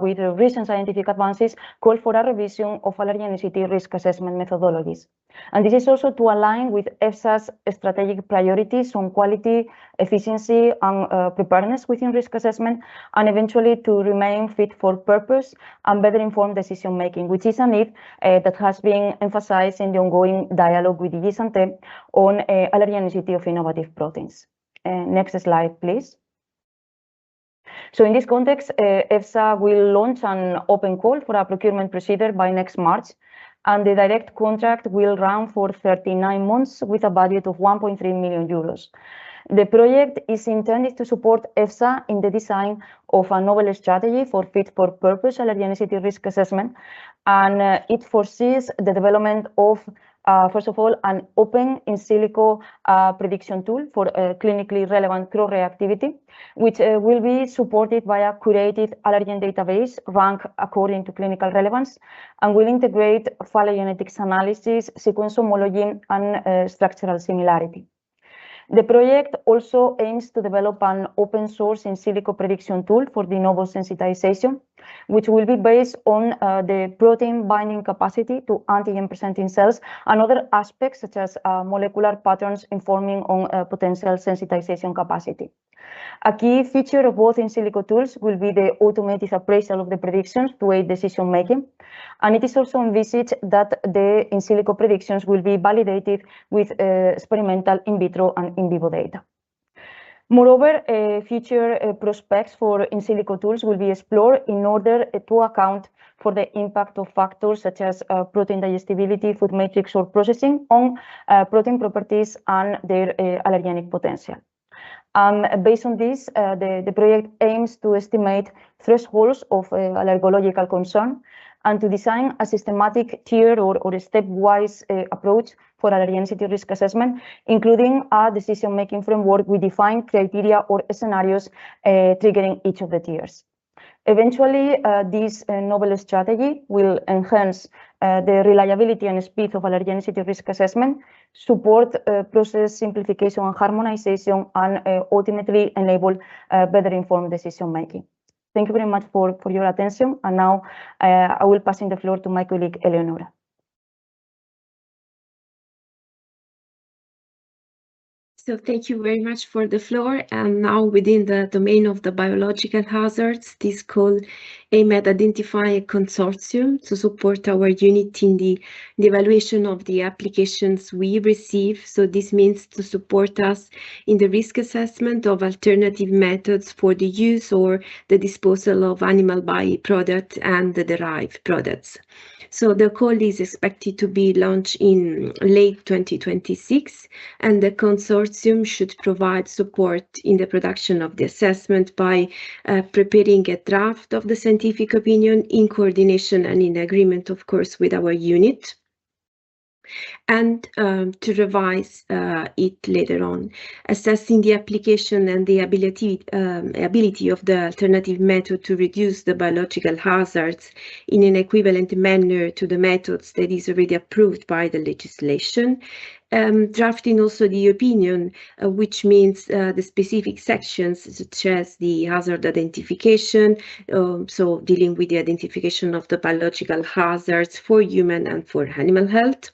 with recent scientific advances, call for a revision of allergenicity risk assessment methodologies. And this is also to align with EFSA's strategic priorities on quality, efficiency, and preparedness within risk assessment, and eventually to remain fit for purpose and better informed decision making, which is a need that has been emphasized in the ongoing dialogue with DG Santé on allergenicity of innovative proteins. Next slide, please. So in this context, EFSA will launch an open call for a procurement procedure by next March, and the direct contract will run for 39 months with a budget of 1.3 million euros. The project is intended to support EFSA in the design of a novel strategy for fit-for-purpose allergenicity risk assessment, and it foresees the development of, first of all, an open in silico prediction tool for clinically relevant cross-reactivity, which will be supported by a curated allergen database ranked according to clinical relevance, and will integrate phylogenetics analysis, sequence homology, and structural similarity. The project also aims to develop an open source in silico prediction tool for de novo sensitization, which will be based on the protein binding capacity to antigen presenting cells and other aspects such as molecular patterns informing on potential sensitization capacity. A key feature of both in silico tools will be the automated appraisal of the predictions to aid decision making, and it is also envisaged that the in silico predictions will be validated with experimental in vitro and in vivo data. Moreover, future prospects for in silico tools will be explored in order to account for the impact of factors such as protein digestibility, food matrix, or processing on protein properties and their allergenic potential. Based on this, the project aims to estimate thresholds of allergological concern and to design a systematic tiered or stepwise approach for allergenicity risk assessment, including a decision-making framework with defined criteria or scenarios triggering each of the tiers. Eventually, this novel strategy will enhance the reliability and speed of allergenicity risk assessment, support process simplification and harmonization, and ultimately enable better informed decision making. Thank you very much for your attention. And now I will pass in the floor to my colleague, Eleonora. So thank you very much for the floor. And now within the domain of the biological hazards, this call aimed at identifying a consortium to support our unit in the evaluation of the applications we receive. So this means to support us in the risk assessment of alternative methods for the use or the disposal of animal byproducts and the derived products. So the call is expected to be launched in late 2026, and the consortium should provide support in the production of the assessment by preparing a draft of the scientific opinion in coordination and in agreement, of course, with our unit, and to revise it later on, assessing the application and the ability of the alternative method to reduce the biological hazards in an equivalent manner to the methods that is already approved by the legislation. Drafting also the opinion, which means the specific sections such as the hazard identification, so dealing with the identification of the biological hazards for human and for animal health,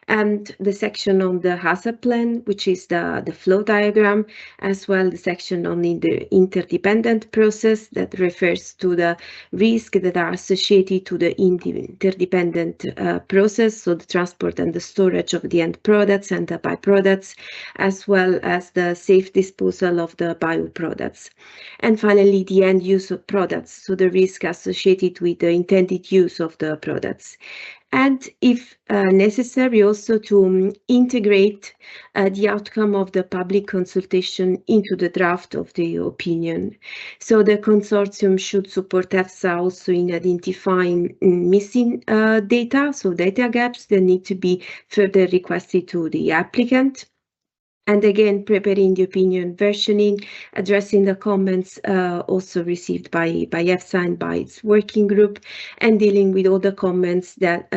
and the section on the hazard plan, which is the flow diagram, as well the section on the interdependent process that refers to the risks that are associated to the interdependent process, so the transport and the storage of the end products and the byproducts, as well as the safe disposal of the bioproducts. And finally, the end use of products, so the risk associated with the intended use of the products. And if necessary, also to integrate the outcome of the public consultation into the draft of the opinion. So the consortium should support EFSA also in identifying missing data, so data gaps that need to be further requested to the applicant. And again, preparing the opinion versioning, addressing the comments also received by EFSA and by its working group, and dealing with all the comments that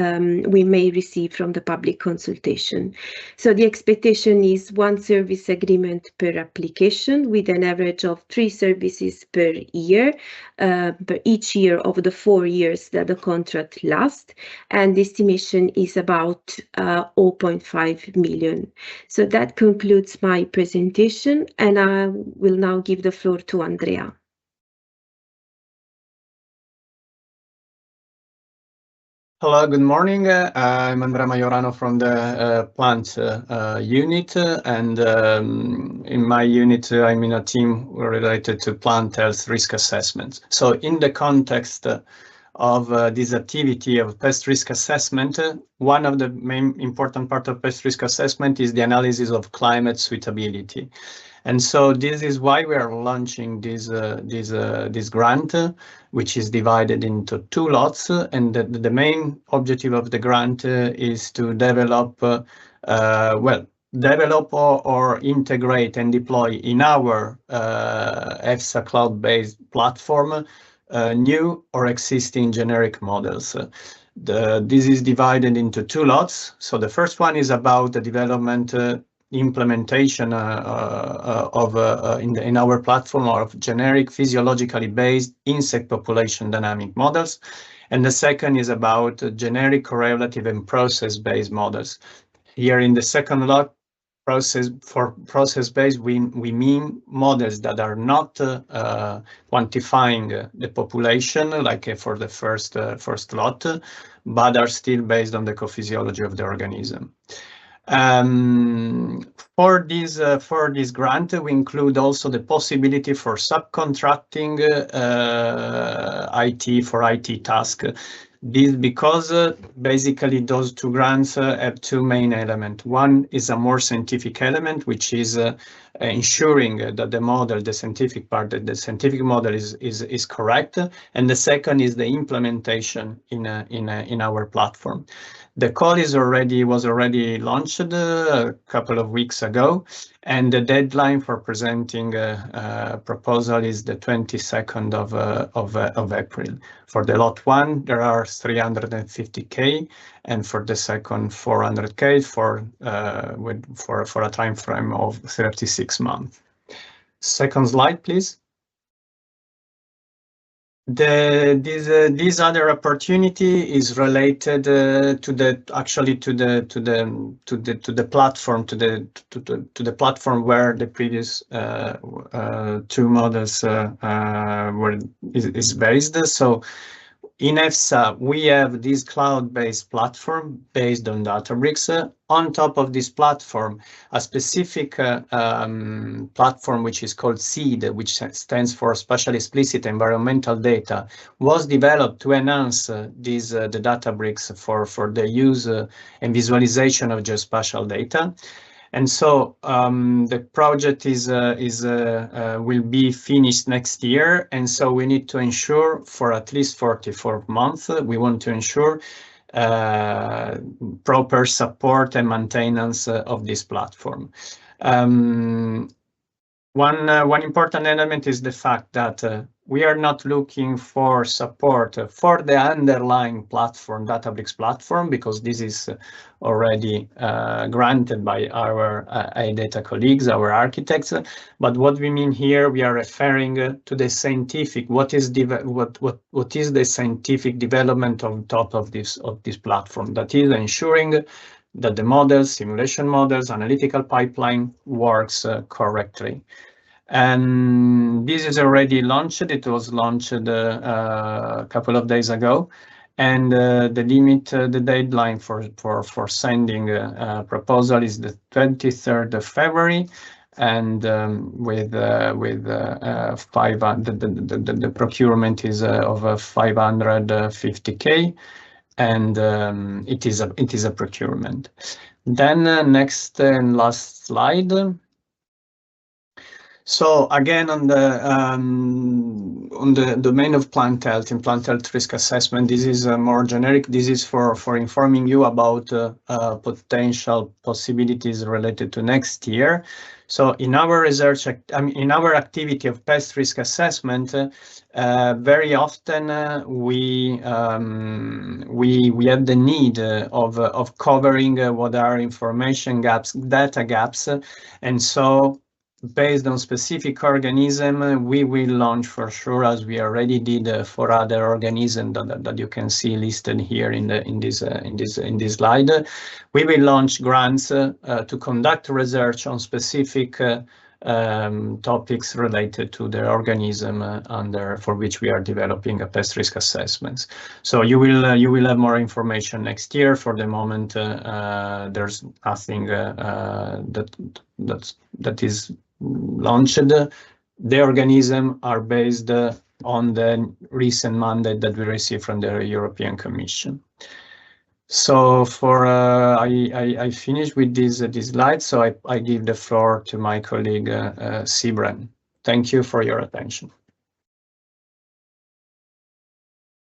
we may receive from the public consultation. So the expectation is 1 service agreement per application, with an average of 3 services per year, per each year of the 4 years that the contract lasts, and the estimation is about 0.5 million. So that concludes my presentation, and I will now give the floor to Andrea. Hello, good morning. I'm Andrea Majorano from the plant unit, and in my unit I'm in a team related to plant health risk assessment. So in the context of this activity of pest risk assessment, one of the main important part of pest risk assessment is the analysis of climate suitability. And so this is why we are launching this grant, which is divided into 2 lots. And the main objective of the grant is to develop, develop or integrate and deploy in our EFSA cloud-based platform new or existing generic models. This is divided into 2 lots. So the first one is about the development implementation in our platform of generic physiologically based insect population dynamic models. And the second is about generic correlative and process-based models. Here in the second lot, process-based, we mean models that are not quantifying the population like for the first lot, but are still based on the co-physiology of the organism. For this grant, we include also the possibility for subcontracting IT for IT tasks. This because basically those 2 grants have 2 main elements. One is a more scientific element, which is ensuring that the model, the scientific part, that the scientific model is correct, and the second is the implementation in our platform. The call was already launched a couple of weeks ago, and the deadline for presenting a proposal is the 22nd of April. For the lot 1, there are 350K, and for the second 400K for a time frame of 36 months. Second slide, please. This other opportunity is related to the platform platform where the previous 2 models is based. So in EFSA, we have this cloud-based platform based on Databricks. On top of this platform, a specific platform which is called SEED, which stands for Spatial Explicit Environmental Data, was developed to enhance the Databricks for the use and visualization of geospatial data. And so the project will be finished next year, and so we need to ensure for at least 44 months, we want to ensure proper support and maintenance of this platform. One important element is the fact that we are not looking for support for the underlying platform, Databricks platform, because this is already granted by our data colleagues, our architects. But what we mean here, we are referring to the scientific. What is the scientific development on top of this platform? That is ensuring that the models, simulation models, analytical pipeline works correctly. And this is already launched. It was launched a couple of days ago, and the deadline for sending a proposal is the 23rd of February, and the procurement is of 550K, and it is a procurement. Then next and last slide. So again, on the domain of plant health and plant health risk assessment, this is more generic. This is for informing you about potential possibilities related to next year. So in our research, in our activity of pest risk assessment, very often we have the need of covering what are information gaps, data gaps, and so based on specific organism, we will launch for sure, as we already did for other organisms that you can see listed here in this slide. We will launch grants to conduct research on specific topics related to the organism for which we are developing a pest risk assessments. So you will have more information next year. For the moment, there's nothing that is launched. The organisms are based on the recent mandate that we received from the European Commission. So I finished with this slide, so I give the floor to my colleague Sibren. Thank you for your attention.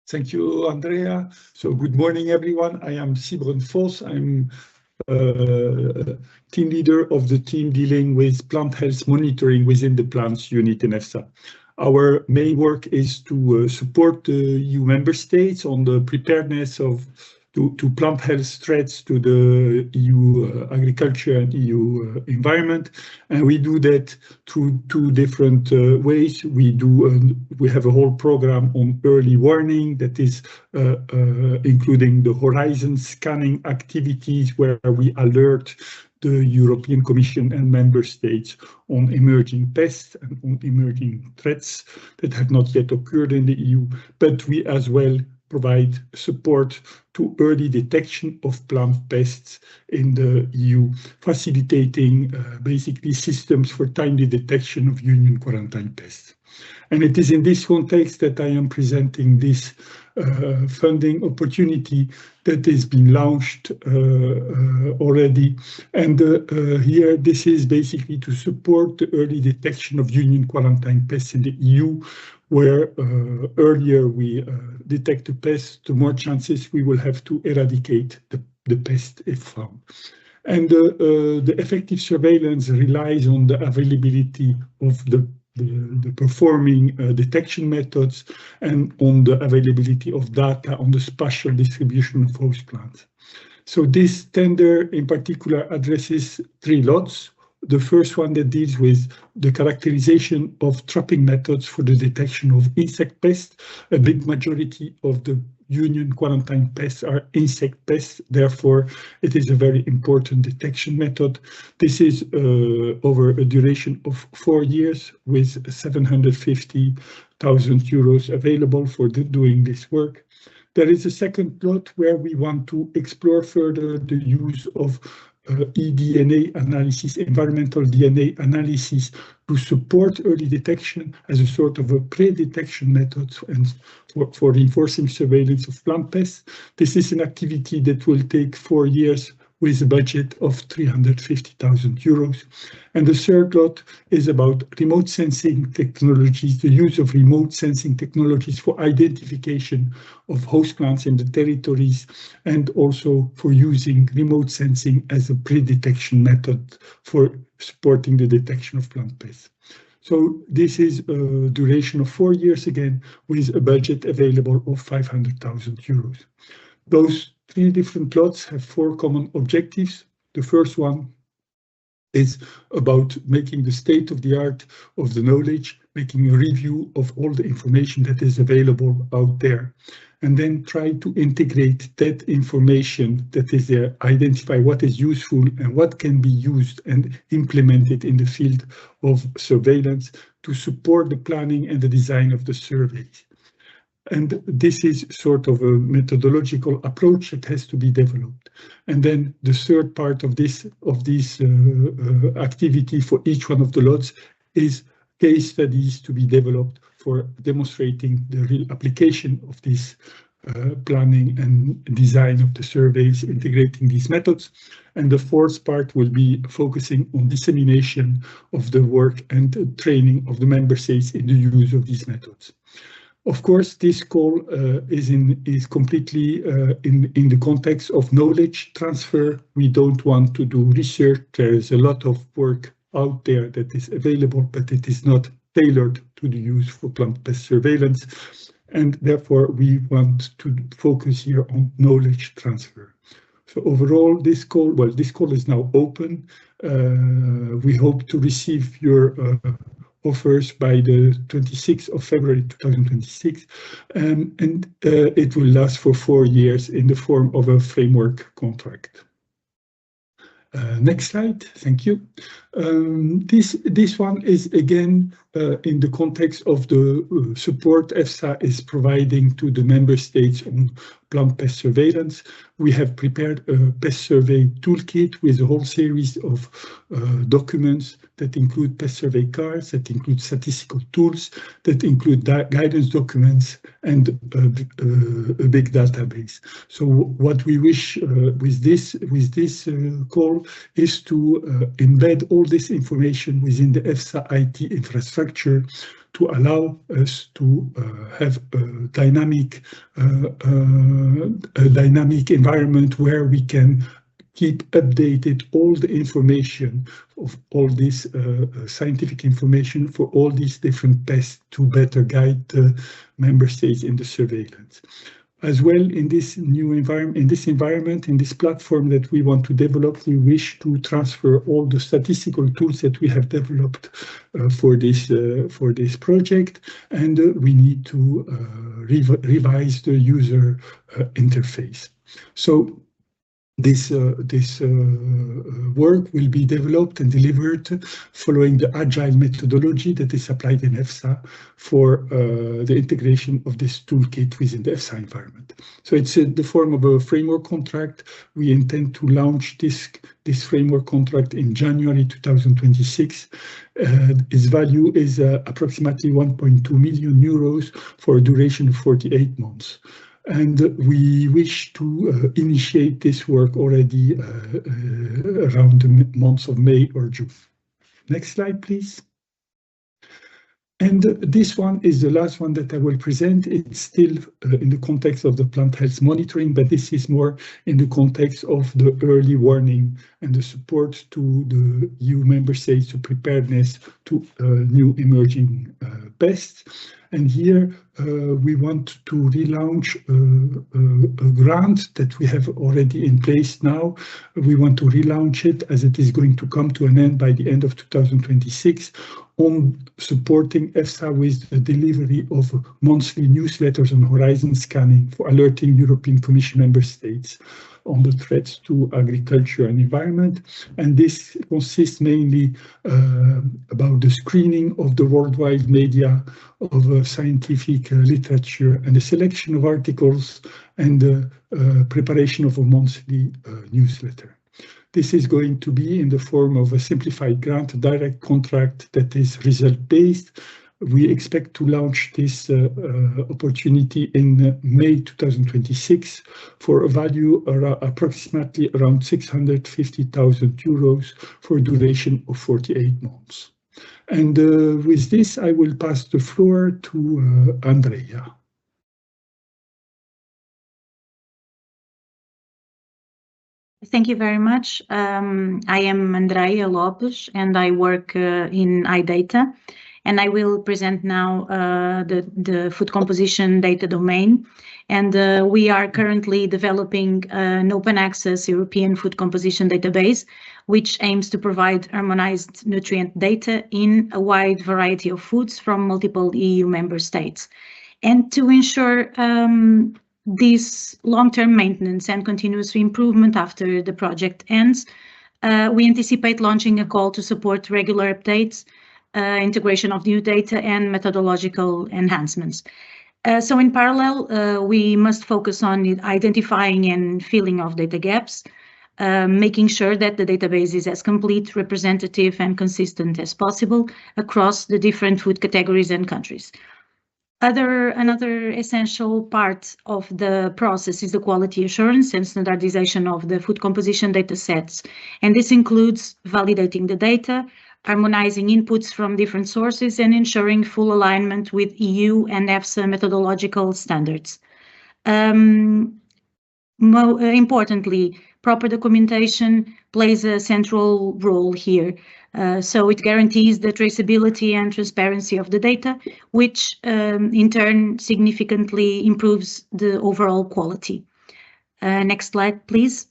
Thank you, Andrea. So good morning, everyone. I am Sibren Vos. I'm team leader of the team dealing with plant health monitoring within the plants unit in EFSA. Our main work is to support the EU member states on the preparedness to plant health threats to the EU agriculture and EU environment, and we do that through two different ways. We have a whole program on early warning that is including the horizon scanning activities, where we alert the European Commission and member states on emerging pests and on emerging threats that have not yet occurred in the EU, but we as well provide support to early detection of plant pests in the EU, facilitating basically systems for timely detection of union quarantine pests. And it is in this context that I am presenting this funding opportunity that has been launched already. And here, this is basically to support the early detection of union quarantine pests in the EU, where earlier we detect the pest, the more chances we will have to eradicate the pest if found. And the effective surveillance relies on the availability of the performing detection methods and on the availability of data on the spatial distribution of host plants. So this tender in particular addresses 3 lots. The first one that deals with the characterization of trapping methods for the detection of insect pests. A big majority of the union quarantine pests are insect pests, therefore it is a very important detection method. This is over a duration of 4 years with 750,000 euros available for doing this work. There is a second lot where we want to explore further the use of eDNA analysis, environmental DNA analysis, to support early detection as a sort of a pre-detection method and for reinforcing surveillance of plant pests. This is an activity that will take 4 years with a budget of 350,000 euros. And the third lot is about remote sensing technologies, the use of remote sensing technologies for identification of host plants in the territories, and also for using remote sensing as a pre-detection method for supporting the detection of plant pests. So this is a duration of 4 years again, with a budget available of 500,000 euros. Those 3 different lots have 4 common objectives. The first one is about making the state of the art of the knowledge, making a review of all the information that is available out there, and then try to integrate that information that is there, identify what is useful and what can be used and implemented in the field of surveillance to support the planning and the design of the surveys. And this is sort of a methodological approach that has to be developed. And then the third part of this activity for each one of the lots is case studies to be developed for demonstrating the real application of this planning and design of the surveys, integrating these methods. And the fourth part will be focusing on dissemination of the work and training of the member states in the use of these methods. Of course, this call is completely in the context of knowledge transfer. We don't want to do research. There is a lot of work out there that is available, but it is not tailored to the use for plant pest surveillance. And therefore, we want to focus here on knowledge transfer. So overall, this call is now open. We hope to receive your offers by the 26th of February 2026, and it will last for 4 years in the form of a framework contract. Next slide, thank you. This one is again in the context of the support EFSA is providing to the member states on plant pest surveillance. We have prepared a pest survey toolkit with a whole series of documents that include pest survey cards, that include statistical tools, that include guidance documents, and a big database. So what we wish with this call is to embed all this information within the EFSA IT infrastructure to allow us to have a dynamic environment where we can keep updated all the information of all this scientific information for all these different pests to better guide the member states in the surveillance. As well, in this new environment, in this platform that we want to develop, we wish to transfer all the statistical tools that we have developed for this project, and we need to revise the user interface. So this work will be developed and delivered following the agile methodology that is applied in EFSA for the integration of this toolkit within the EFSA environment. So it's in the form of a framework contract. We intend to launch this framework contract in January 2026. Its value is approximately 1.2 million euros for a duration of 48 months. And we wish to initiate this work already around the months of May or June. Next slide, please. And this one is the last one that I will present. It's still in the context of the plant health monitoring, but this is more in the context of the early warning and the support to the EU member states to preparedness to new emerging pests. And here we want to relaunch a grant that we have already in place now. We want to relaunch it as it is going to come to an end by the end of 2026 on supporting EFSA with the delivery of monthly newsletters on horizon scanning for alerting European Commission member states on the threats to agriculture and environment. And this consists mainly about the screening of the worldwide media of scientific literature and the selection of articles and the preparation of a monthly newsletter. This is going to be in the form of a simplified grant direct contract that is result-based. We expect to launch this opportunity in May 2026 for a value approximately around 650,000 euros for a duration of 48 months. And with this, I will pass the floor to Andrea. Thank you very much. I am Andrea Lopes and I work in iData. and I will present now the food composition data domain. And we are currently developing an open access European food composition database, which aims to provide harmonized nutrient data in a wide variety of foods from multiple EU member states. And to ensure this long-term maintenance and continuous improvement after the project ends, we anticipate launching a call to support regular updates, integration of new data, and methodological enhancements. So in parallel, we must focus on identifying and filling of data gaps, making sure that the database is as complete, representative, and consistent as possible across the different food categories and countries. Another essential part of the process is the quality assurance and standardization of the food composition data sets. And this includes validating the data, harmonizing inputs from different sources, and ensuring full alignment with EU and EFSA methodological standards. Importantly, proper documentation plays a central role here. So it guarantees the traceability and transparency of the data, which in turn significantly improves the overall quality. Next slide, please.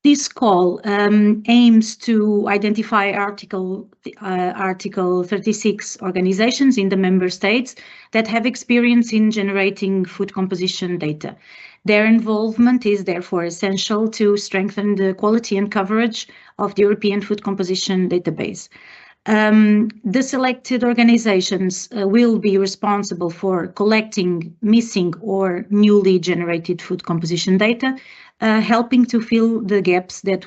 This call aims to identify Article 36 organizations in the member states that have experience in generating food composition data. Their involvement is therefore essential to strengthen the quality and coverage of the European food composition database. The selected organizations will be responsible for collecting missing or newly generated food composition data, helping to fill the gaps that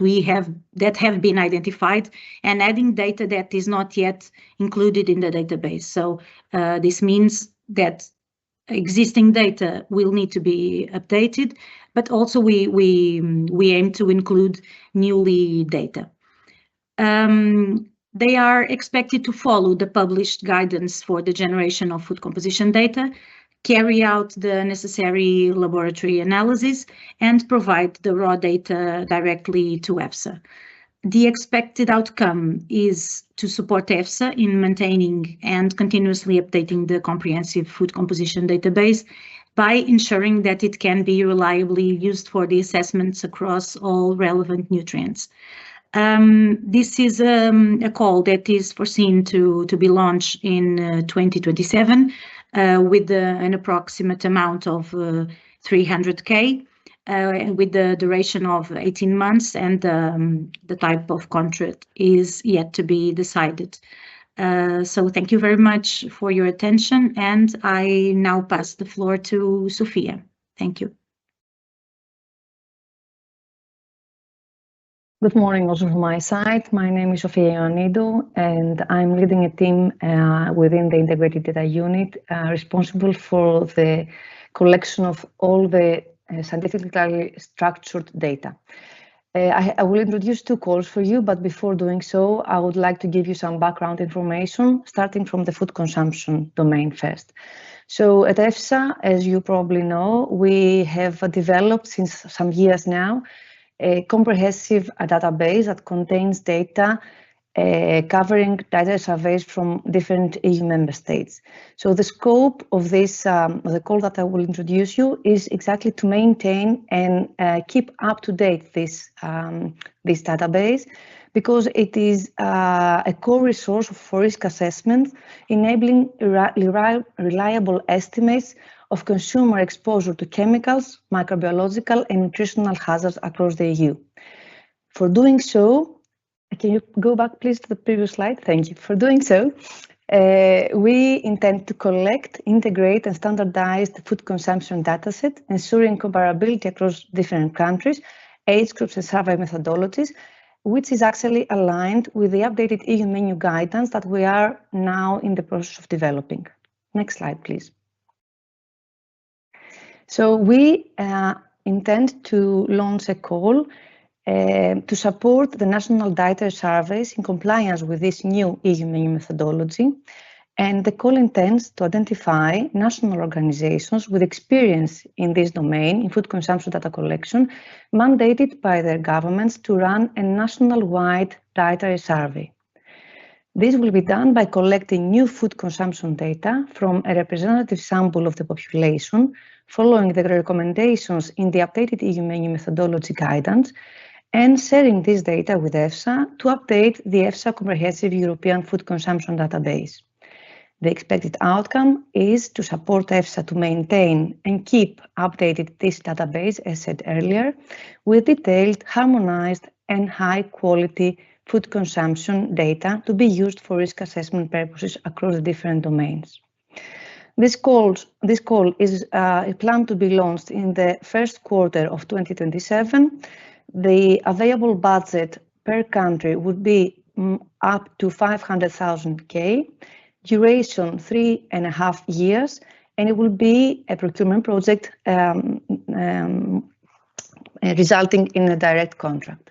have been identified, and adding data that is not yet included in the database. So this means that existing data will need to be updated, but also we aim to include newly data. They are expected to follow the published guidance for the generation of food composition data, carry out the necessary laboratory analysis, and provide the raw data directly to EFSA. The expected outcome is to support EFSA in maintaining and continuously updating the comprehensive food composition database by ensuring that it can be reliably used for the assessments across all relevant nutrients. This is a call that is foreseen to be launched in 2027 with an approximate amount of 300K with the duration of 18 months, and the type of contract is yet to be decided. So thank you very much for your attention, and I now pass the floor to Sofia. Thank you. Good morning also from my side. My name is Sofia Ioannidou, and I'm leading a team within the Integrated Data Unit responsible for the collection of all the scientifically structured data. I will introduce two calls for you, but before doing so, I would like to give you some background information, starting from the food consumption domain first. So at EFSA, as you probably know, we have developed since some years now a comprehensive database that contains data covering data surveys from different EU member states. So the scope of this, the call that I will introduce you, is exactly to maintain and keep up to date this database, because it is a core resource for risk assessment, enabling reliable estimates of consumer exposure to chemicals, microbiological and nutritional hazards across the EU. For doing so, can you go back please to the previous slide? Thank you. For doing so, we intend to collect, integrate and standardize the food consumption dataset, ensuring comparability across different countries, age groups and survey methodologies, which is actually aligned with the updated EU menu guidance that we are now in the process of developing. Next slide, please. So we intend to launch a call to support the national dietary surveys in compliance with this new EU menu methodology. And the call intends to identify national organizations with experience in this domain, in food consumption data collection, mandated by their governments to run a national-wide dietary survey. This will be done by collecting new food consumption data from a representative sample of the population, following the recommendations in the updated EU menu methodology guidance, and sharing this data with EFSA to update the EFSA Comprehensive European Food Consumption Database. The expected outcome is to support EFSA to maintain and keep updated this database, as said earlier, with detailed, harmonized, and high-quality food consumption data to be used for risk assessment purposes across the different domains. This call is planned to be launched in the first quarter of 2027. The available budget per country would be up to 500,000 K, duration 3.5 years, and it will be a procurement project resulting in a direct contract.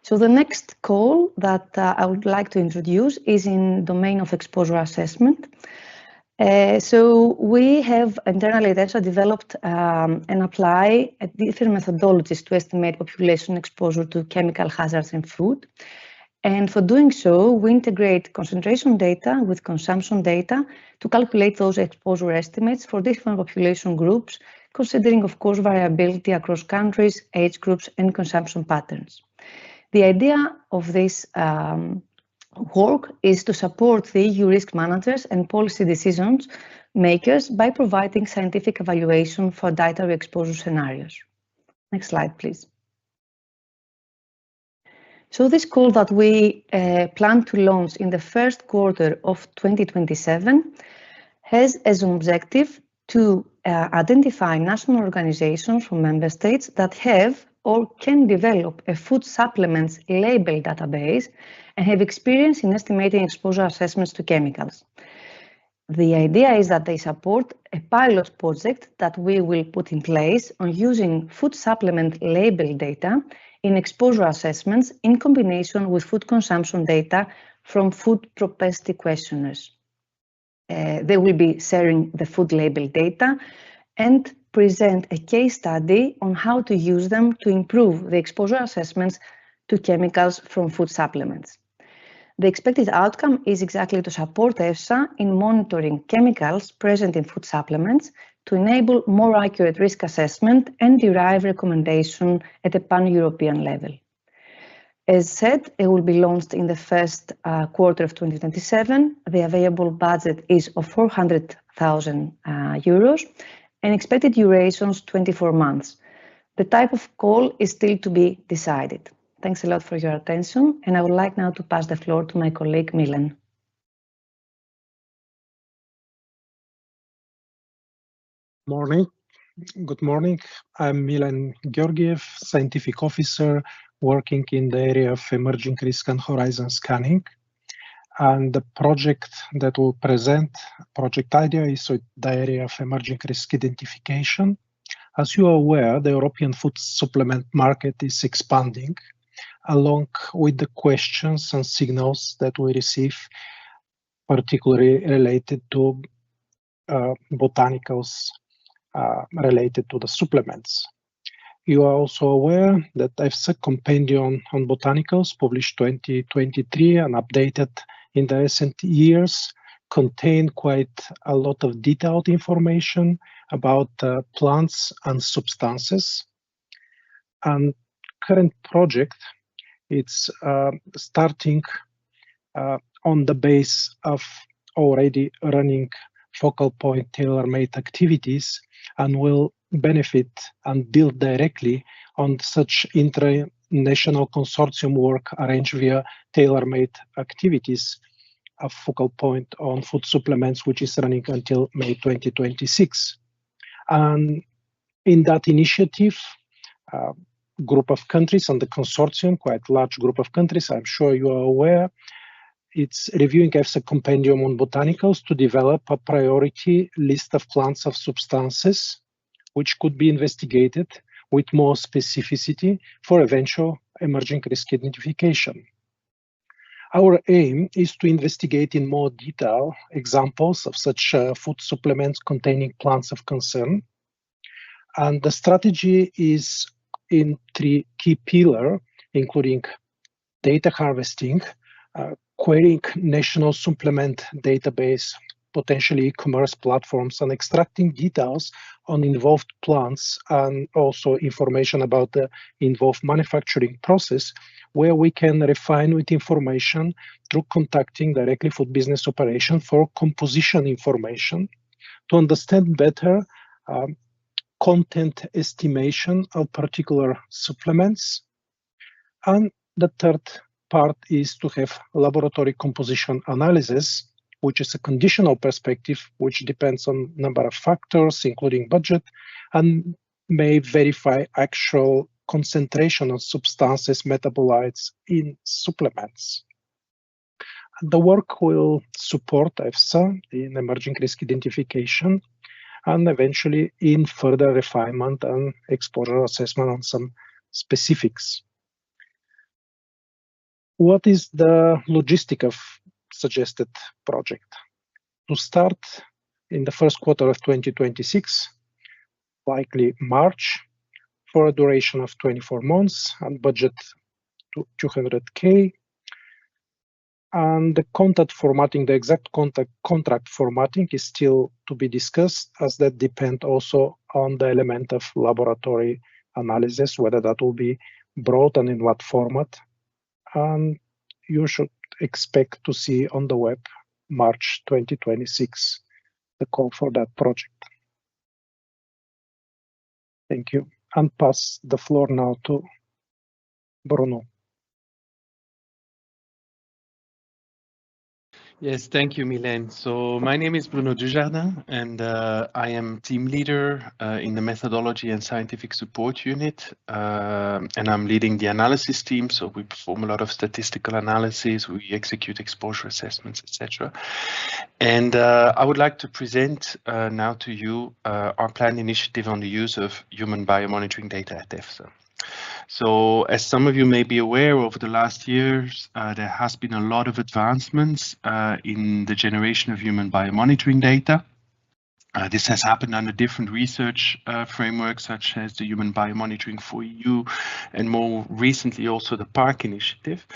So the next call that I would like to introduce is in domain of exposure assessment. So we have internally at EFSA developed and apply different methodologies to estimate population exposure to chemical hazards in food. And for doing so, we integrate concentration data with consumption data to calculate those exposure estimates for different population groups, considering, of course, variability across countries, age groups, and consumption patterns. The idea of this work is to support the EU risk managers and policy decisions makers by providing scientific evaluation for dietary exposure scenarios. Next slide, please. So this call that we plan to launch in the first quarter of 2027 has as an objective to identify national organizations from member states that have or can develop a food supplements label database and have experience in estimating exposure assessments to chemicals. The idea is that they support a pilot project that we will put in place on using food supplement label data in exposure assessments in combination with food consumption data from food propensity questionnaires. They will be sharing the food label data and present a case study on how to use them to improve the exposure assessments to chemicals from food supplements. The expected outcome is exactly to support EFSA in monitoring chemicals present in food supplements to enable more accurate risk assessment and derive recommendation at a pan-European level. As said, it will be launched in the first quarter of 2027. The available budget is of 400,000 euros and expected durations 24 months. The type of call is still to be decided. Thanks a lot for your attention, and I would like now to pass the floor to my colleague Milan. Morning. Good morning. I'm Milan Georgiev, Scientific Officer working in the area of emerging risk and horizon scanning. And the project that we'll present, project idea, is the area of emerging risk identification. As you are aware, the European food supplement market is expanding along with the questions and signals that we receive, particularly related to botanicals related to the supplements. You are also aware that EFSA Compendium on Botanicals, published 2023 and updated in the recent years, contain quite a lot of detailed information about plants and substances. And current project, it's starting on the base of already running focal point tailor-made activities and will benefit and build directly on such international consortium work arranged via tailor-made activities of focal point on food supplements, which is running until May 2026. And in that initiative, group of countries on the consortium, quite large group of countries, I'm sure you are aware, it's reviewing EFSA Compendium on Botanicals to develop a priority list of plants of substances which could be investigated with more specificity for eventual emerging risk identification. Our aim is to investigate in more detail examples of such food supplements containing plants of concern. And the strategy is in 3 key pillars. including data harvesting, querying national supplement database, potentially e-commerce platforms, and extracting details on involved plants and also information about the involved manufacturing process, where we can refine with information through contacting directly food business operation for composition information to understand better content estimation of particular supplements. And the third part is to have laboratory composition analysis, which is a conditional perspective, which depends on number of factors, including budget, and may verify actual concentration of substances, metabolites in supplements. The work will support EFSA in emerging risk identification and eventually in further refinement and exposure assessment on some specifics. What is the logistic of suggested project? To start in the first quarter of 2026, likely March, for a duration of 24 months and budget to 200K. And the contract formatting, the exact contract formatting is still to be discussed, as that depends also on the element of laboratory analysis, whether that will be brought and in what format. And you should expect to see on the web March 2026 the call for that project. Thank you. And pass the floor now to Bruno. Yes, thank you, Mylène. So my name is Bruno Dujardin, and I am team leader in the methodology and scientific support unit, and I'm leading the analysis team. So we perform a lot of statistical analysis, we execute exposure assessments, etc. And I would like to present now to you our planned initiative on the use of human biomonitoring data at EFSA. So as some of you may be aware, over the last years, there has been a lot of advancements in the generation of human biomonitoring data. This has happened under different research frameworks, such as the Human Biomonitoring for EU, and more recently also the PARC initiative.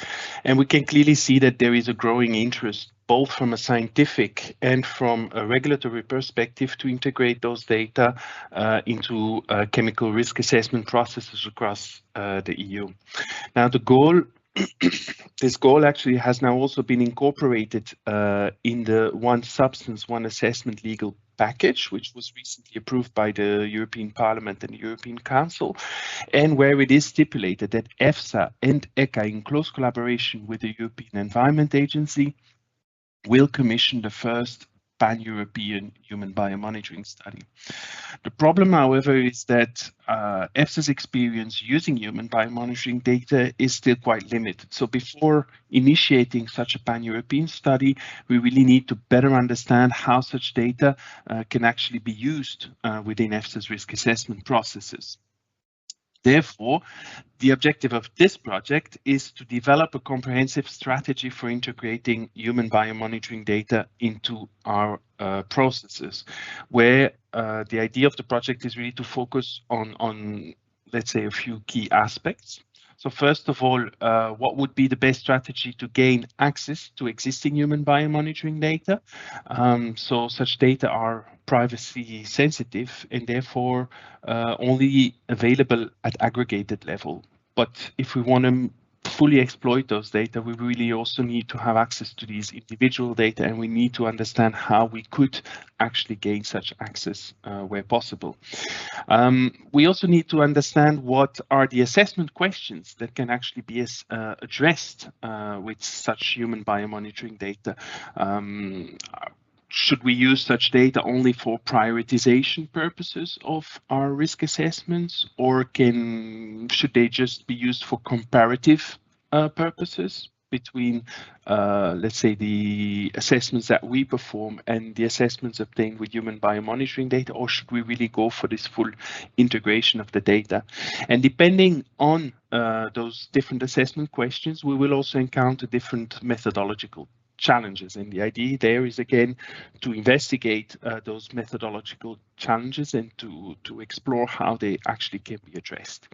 And we can clearly see that there is a growing interest, both from a scientific and from a regulatory perspective, to integrate those data into chemical risk assessment processes across the EU. Now, the goal this goal actually has now also been incorporated in the One Substance, One Assessment legal package, which was recently approved by the European Parliament and the European Council, and where it is stipulated that EFSA and ECHA, in close collaboration with the European Environment Agency, will commission the first pan-European human biomonitoring study. The problem, however, is that EFSA's experience using human biomonitoring data is still quite limited. So before initiating such a pan-European study, we really need to better understand how such data can actually be used within EFSA's risk assessment processes. Therefore, the objective of this project is to develop a comprehensive strategy for integrating human biomonitoring data into our processes, where the idea of the project is really to focus on, let's say, a few key aspects. So first of all, what would be the best strategy to gain access to existing human biomonitoring data? So such data are privacy sensitive and therefore only available at aggregated level. But if we want to fully exploit those data, we really also need to have access to these individual data, and we need to understand how we could actually gain such access where possible. We also need to understand what are the assessment questions that can actually be addressed with such human biomonitoring data. Should we use such data only for prioritization purposes of our risk assessments, or should they just be used for comparative purposes between, let's say, the assessments that we perform and the assessments obtained with human biomonitoring data, or should we really go for this full integration of the data? And depending on those different assessment questions, we will also encounter different methodological challenges, and the idea there is again to investigate those methodological challenges and to explore how they actually can be addressed.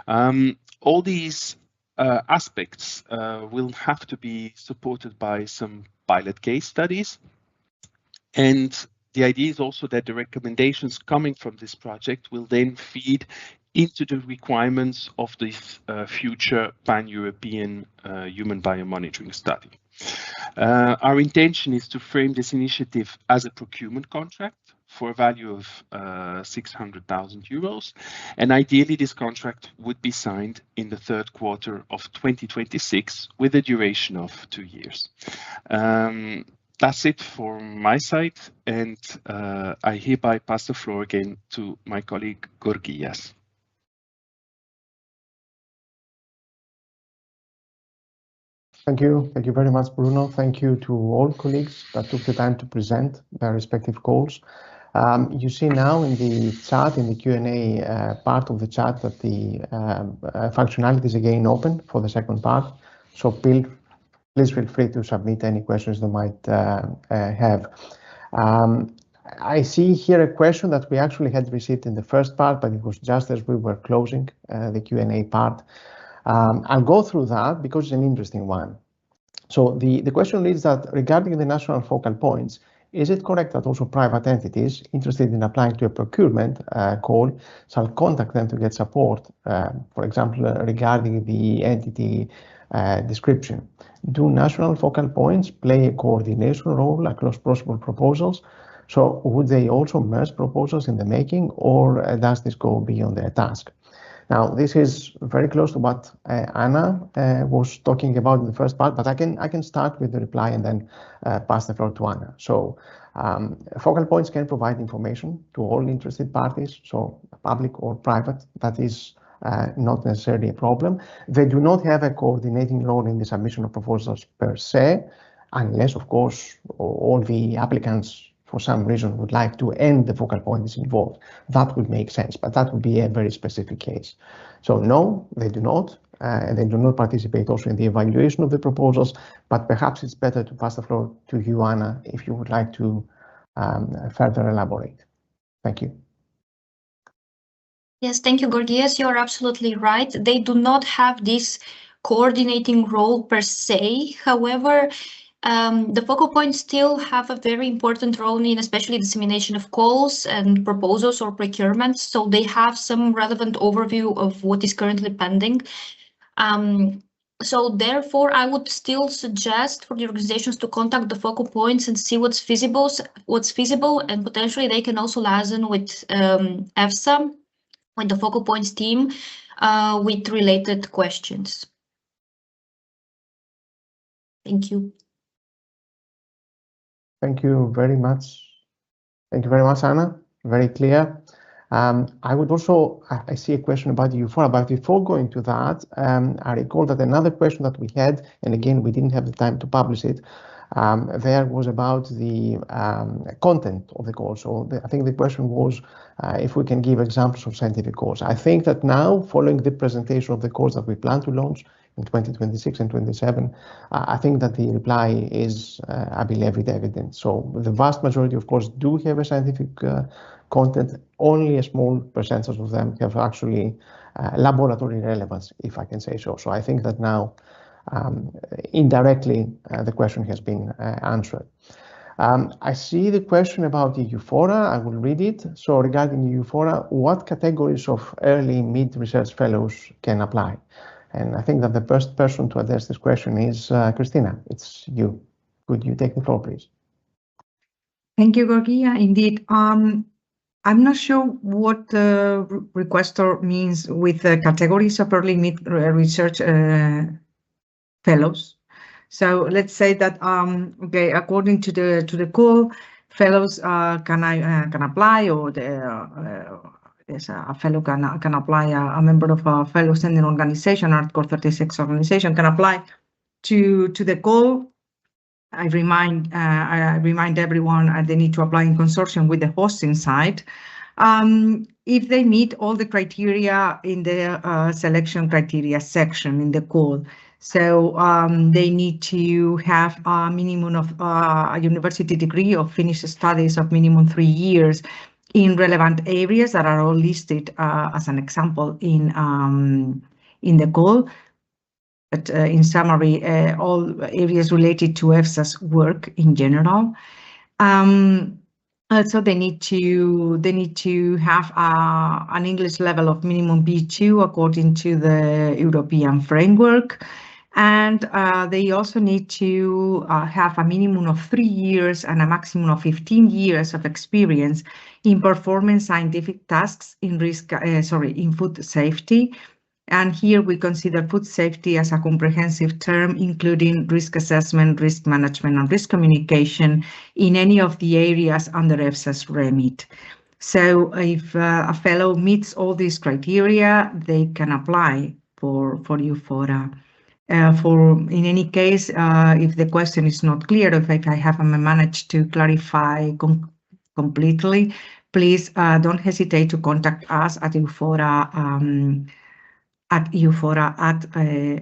All these aspects will have to be supported by some pilot case studies. And the idea is also that the recommendations coming from this project will then feed into the requirements of this future pan-European human biomonitoring study. Our intention is to frame this initiative as a procurement contract for a value of 600,000 euros. And ideally, this contract would be signed in the third quarter of 2026 with a duration of 2 years. That's it from my side, and I hereby pass the floor again to my colleague Gorgias. Thank you. Thank you very much, Bruno. Thank you to all colleagues that took the time to present their respective calls. You see now in the chat, in the Q&A part of the chat, that the functionality is again open for the second part. So please feel free to submit any questions they might have. I see here a question that we actually had received in the first part, but it was just as we were closing the Q&A part. I'll go through that because it's an interesting one. So the question reads that regarding the national focal points, is it correct that also private entities interested in applying to a procurement call shall contact them to get support, for example, regarding the entity description? Do national focal points play a coordination role across possible proposals? So would they also merge proposals in the making, or does this go beyond their task? Now, this is very close to what Anna was talking about in the first part, but I can start with the reply and then pass the floor to Anna. So focal points can provide information to all interested parties, so public or private. That is not necessarily a problem. They do not have a coordinating role in the submission of proposals per se, unless, of course, all the applicants for some reason would like to end the focal point is involved. That would make sense, but that would be a very specific case. So no, they do not, and they do not participate also in the evaluation of the proposals, but perhaps it's better to pass the floor to you, Anna, if you would like to further elaborate. Thank you. Yes, thank you, Gorgias. You're absolutely right. They do not have this coordinating role per se. However, the focal points still have a very important role in especially dissemination of calls and proposals or procurements. So they have some relevant overview of what is currently pending. So therefore, I would still suggest for the organizations to contact the focal points and see what's feasible, and potentially they can also liaison with EFSA, with the focal points team, with related questions. Thank you. Thank you very much. Thank you very much, Anna. Very clear. I would also, I see a question about the EUFORA, but before going to that, I recall that another question that we had, and again, we didn't have the time to publish it, there was about the content of the course. So I think the question was if we can give examples of scientific course. I think that now, following the presentation of the course that we plan to launch in 2026 and 27, I think that the reply is, I believe, evident. So the vast majority, of course, do have a scientific content. Only a small percentage of them have actually laboratory relevance, if I can say so. So I think that now, indirectly, the question has been answered. I see the question about the EUFORA. I will read it. So regarding EUFORA, what categories of early mid-research fellows can apply? And I think that the first person to address this question is Christina. It's you. Could you take the floor, please? Thank you, Gorgia. Indeed. I'm not sure what the requester means with the categories of early mid-research fellows. So let's say that okay, according to the call, fellows can apply, or there's a fellow can apply, a member of a fellow standing organization, Article 36 organization can apply to the call. I remind everyone they need to apply in consortium with the hosting site. If they meet all the criteria in the selection criteria section in the call. So they need to have a minimum of a university degree or finished studies of minimum 3 years in relevant areas that are all listed as an example in the call. but in summary, all areas related to EFSA's work in general. Also, they need to have an English level of minimum B2 according to the European framework. And they also need to have a minimum of 3 years and a maximum of 15 years of experience in performing scientific tasks in in food safety. And here we consider food safety as a comprehensive term, including risk assessment, risk management, and risk communication in any of the areas under EFSA's remit. So if a fellow meets all these criteria, they can apply for EUFORA. In any case, if the question is not clear, if I haven't managed to clarify completely, please don't hesitate to contact us at EUFORA at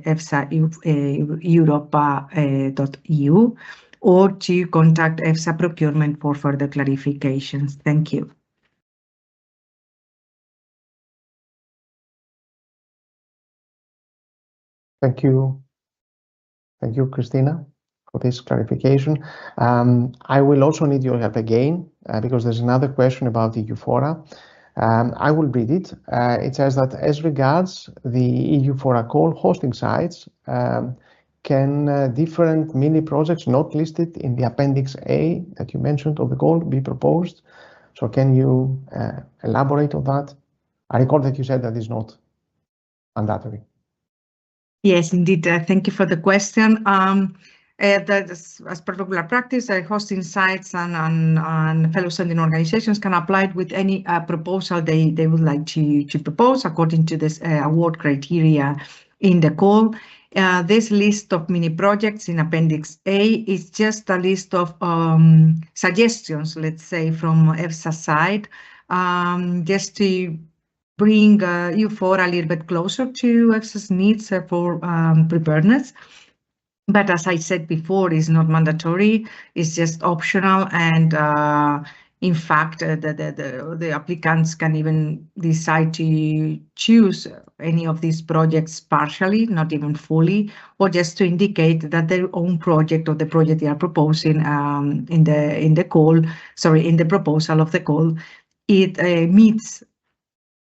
efsa-europa.eu or to contact EFSA Procurement for further clarifications. Thank you. Thank you. Thank you, Christina, for this clarification. I will also need your help again because there's another question about the EUFORA. I will read it. It says that as regards the EUFORA call hosting sites, can different mini projects not listed in the Appendix A that you mentioned of the call be proposed? So can you elaborate on that? I recall that you said that is not mandatory. Yes, indeed. Thank you for the question. That as per regular practice, hosting sites and fellow sending organizations can apply with any proposal they would like to propose according to this award criteria in the call. This list of mini projects in Appendix A is just a list of suggestions, let's say, from EFSA side, just to bring EUFORA a little bit closer to EFSA's needs for preparedness. But as I said before, it's not mandatory, it's just optional. And in fact, the applicants can even decide to choose any of these projects partially, not even fully, or just to indicate that their own project or the project they are proposing in the proposal of the call, it meets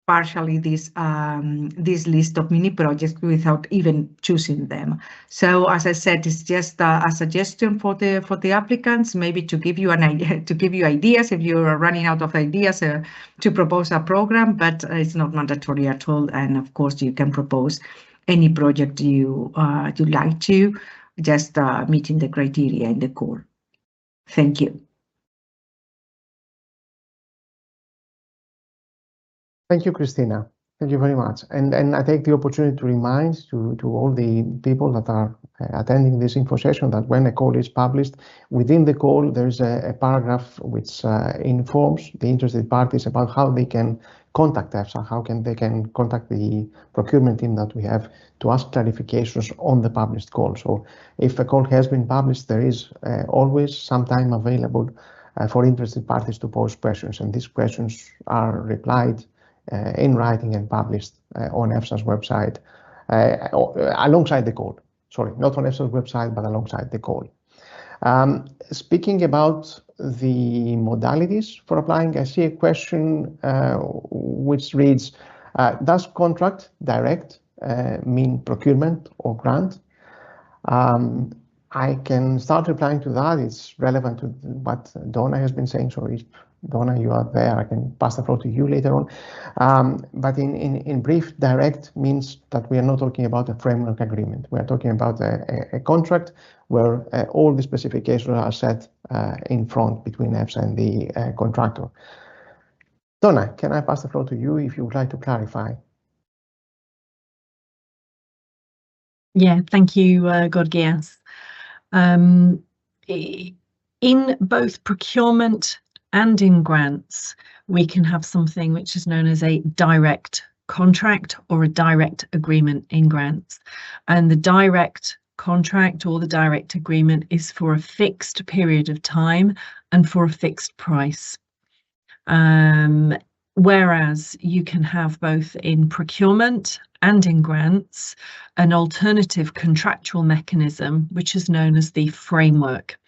partially this list of mini projects without even choosing them. So as I said, it's just a suggestion for the applicants, maybe to give you an idea, to give you ideas if you are running out of ideas to propose a program, but it's not mandatory at all. And of course, you can propose any project you like to, just meeting the criteria in the core. Thank you. Thank you, Christina. Thank you very much. And I take the opportunity to remind to all the people that are attending this info session that when a call is published, within the call, there's a paragraph which informs the interested parties about how they can contact EFSA, how they can contact the procurement team that we have to ask clarifications on the published call. So if a call has been published, there is always some time available for interested parties to pose questions, and these questions are replied in writing and published on EFSA's website alongside the call. Sorry, not on EFSA's website, but alongside the call. Speaking about the modalities for applying, I see a question which reads, does contract direct mean procurement or grant? I can start replying to that. It's relevant to what Donna has been saying. So if Donna, you are there, I can pass the floor to you later on. But in brief, direct means that we are not talking about a framework agreement. We are talking about a contract where all the specifications are set in front between EFSA and the contractor. Donna, can I pass the floor to you if you would like to clarify? Yeah, thank you, Gorgias. In both procurement and in grants, we can have something which is known as a direct contract or a direct agreement in grants. And the direct contract or the direct agreement is for a fixed period of time and for a fixed price. Whereas you can have both in procurement and in grants an alternative contractual mechanism, which is known as the framework.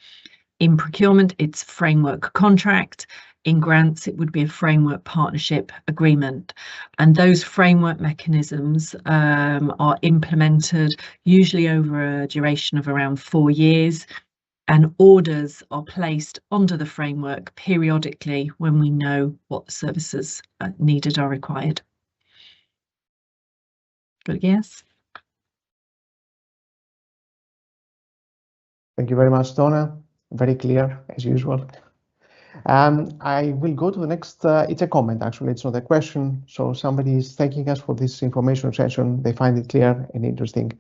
In procurement, it's framework contract. In grants, it would be a framework partnership agreement. And those framework mechanisms are implemented usually over a duration of around 4 years. And orders are placed under the framework periodically when we know what services needed are required. Good, yes. Thank you very much, Donna. Very clear, as usual. I will go to the next, it's a comment actually, it's not a question. So somebody is thanking us for this information session. They find it clear and interesting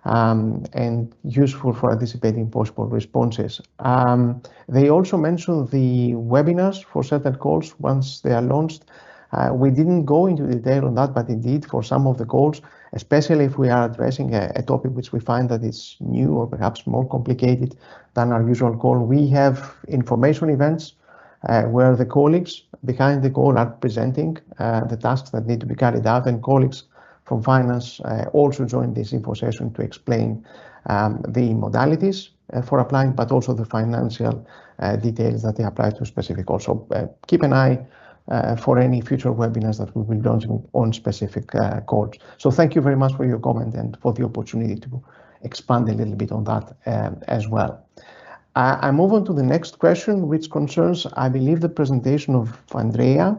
and useful for anticipating possible responses. They also mentioned the webinars for certain calls once they are launched. We didn't go into detail on that, but indeed for some of the calls, especially if we are addressing a topic which we find that is new or perhaps more complicated than our usual call, we have information events where the colleagues behind the call are presenting the tasks that need to be carried out, and colleagues from finance also join this info session to explain the modalities for applying, but also the financial details that they apply to specific calls. So keep an eye for any future webinars that we will launch on specific calls. So thank you very much for your comment and for the opportunity to expand a little bit on that as well. I move on to the next question, which concerns, I believe, the presentation of Andrea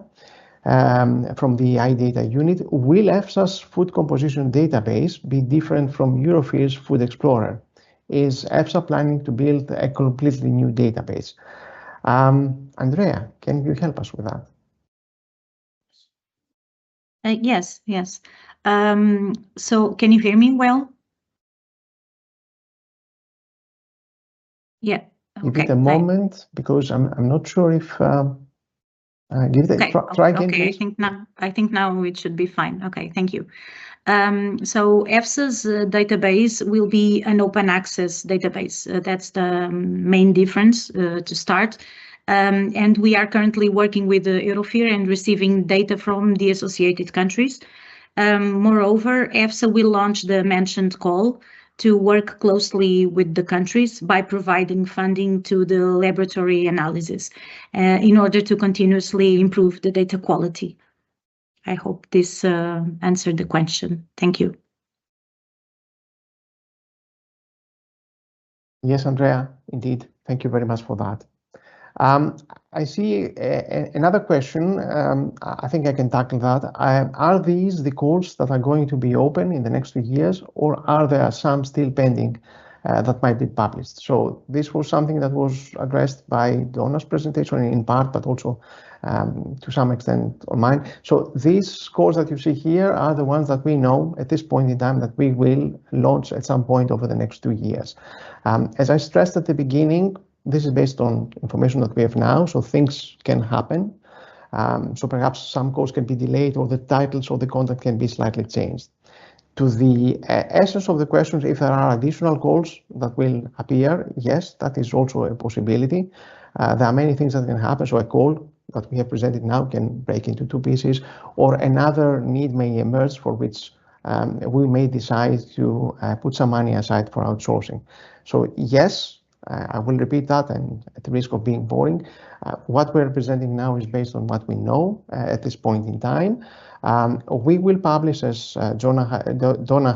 from the iData unit. Will EFSA's food composition database be different from Eurofir's Food Explorer? Is EFSA planning to build a completely new database? Andrea, can you help us with that? Yes. So can you hear me well? Yeah. Give it a moment, because I'm not sure if give it try again, okay. please. I think now it should be fine. Okay, thank you. So EFSA's database will be an open access database. That's the main difference to start. And we are currently working with Eurofir and receiving data from the associated countries. Moreover, EFSA will launch the mentioned call to work closely with the countries by providing funding to the laboratory analysis in order to continuously improve the data quality. I hope this answered the question. Thank you. Yes, Andrea, indeed. Thank you very much for that. I see another question. I think I can tackle that. Are these the calls that are going to be open in the next 2 years, or are there some still pending that might be published? So this was something that was addressed by Donna's presentation in part, but also to some extent on mine. So these calls that you see here are the ones that we know at this point in time that we will launch at some point over the next 2 years. As I stressed at the beginning, this is based on information that we have now, so things can happen. So perhaps some calls can be delayed, or the titles or the content can be slightly changed. To the essence of the questions, if there are additional calls that will appear, yes, that is also a possibility. There are many things that can happen. So a call that we have presented now can break into 2 pieces, or another need may emerge for which we may decide to put some money aside for outsourcing. So yes, I will repeat that, and at the risk of being boring, what we're presenting now is based on what we know at this point in time. We will publish, as Donna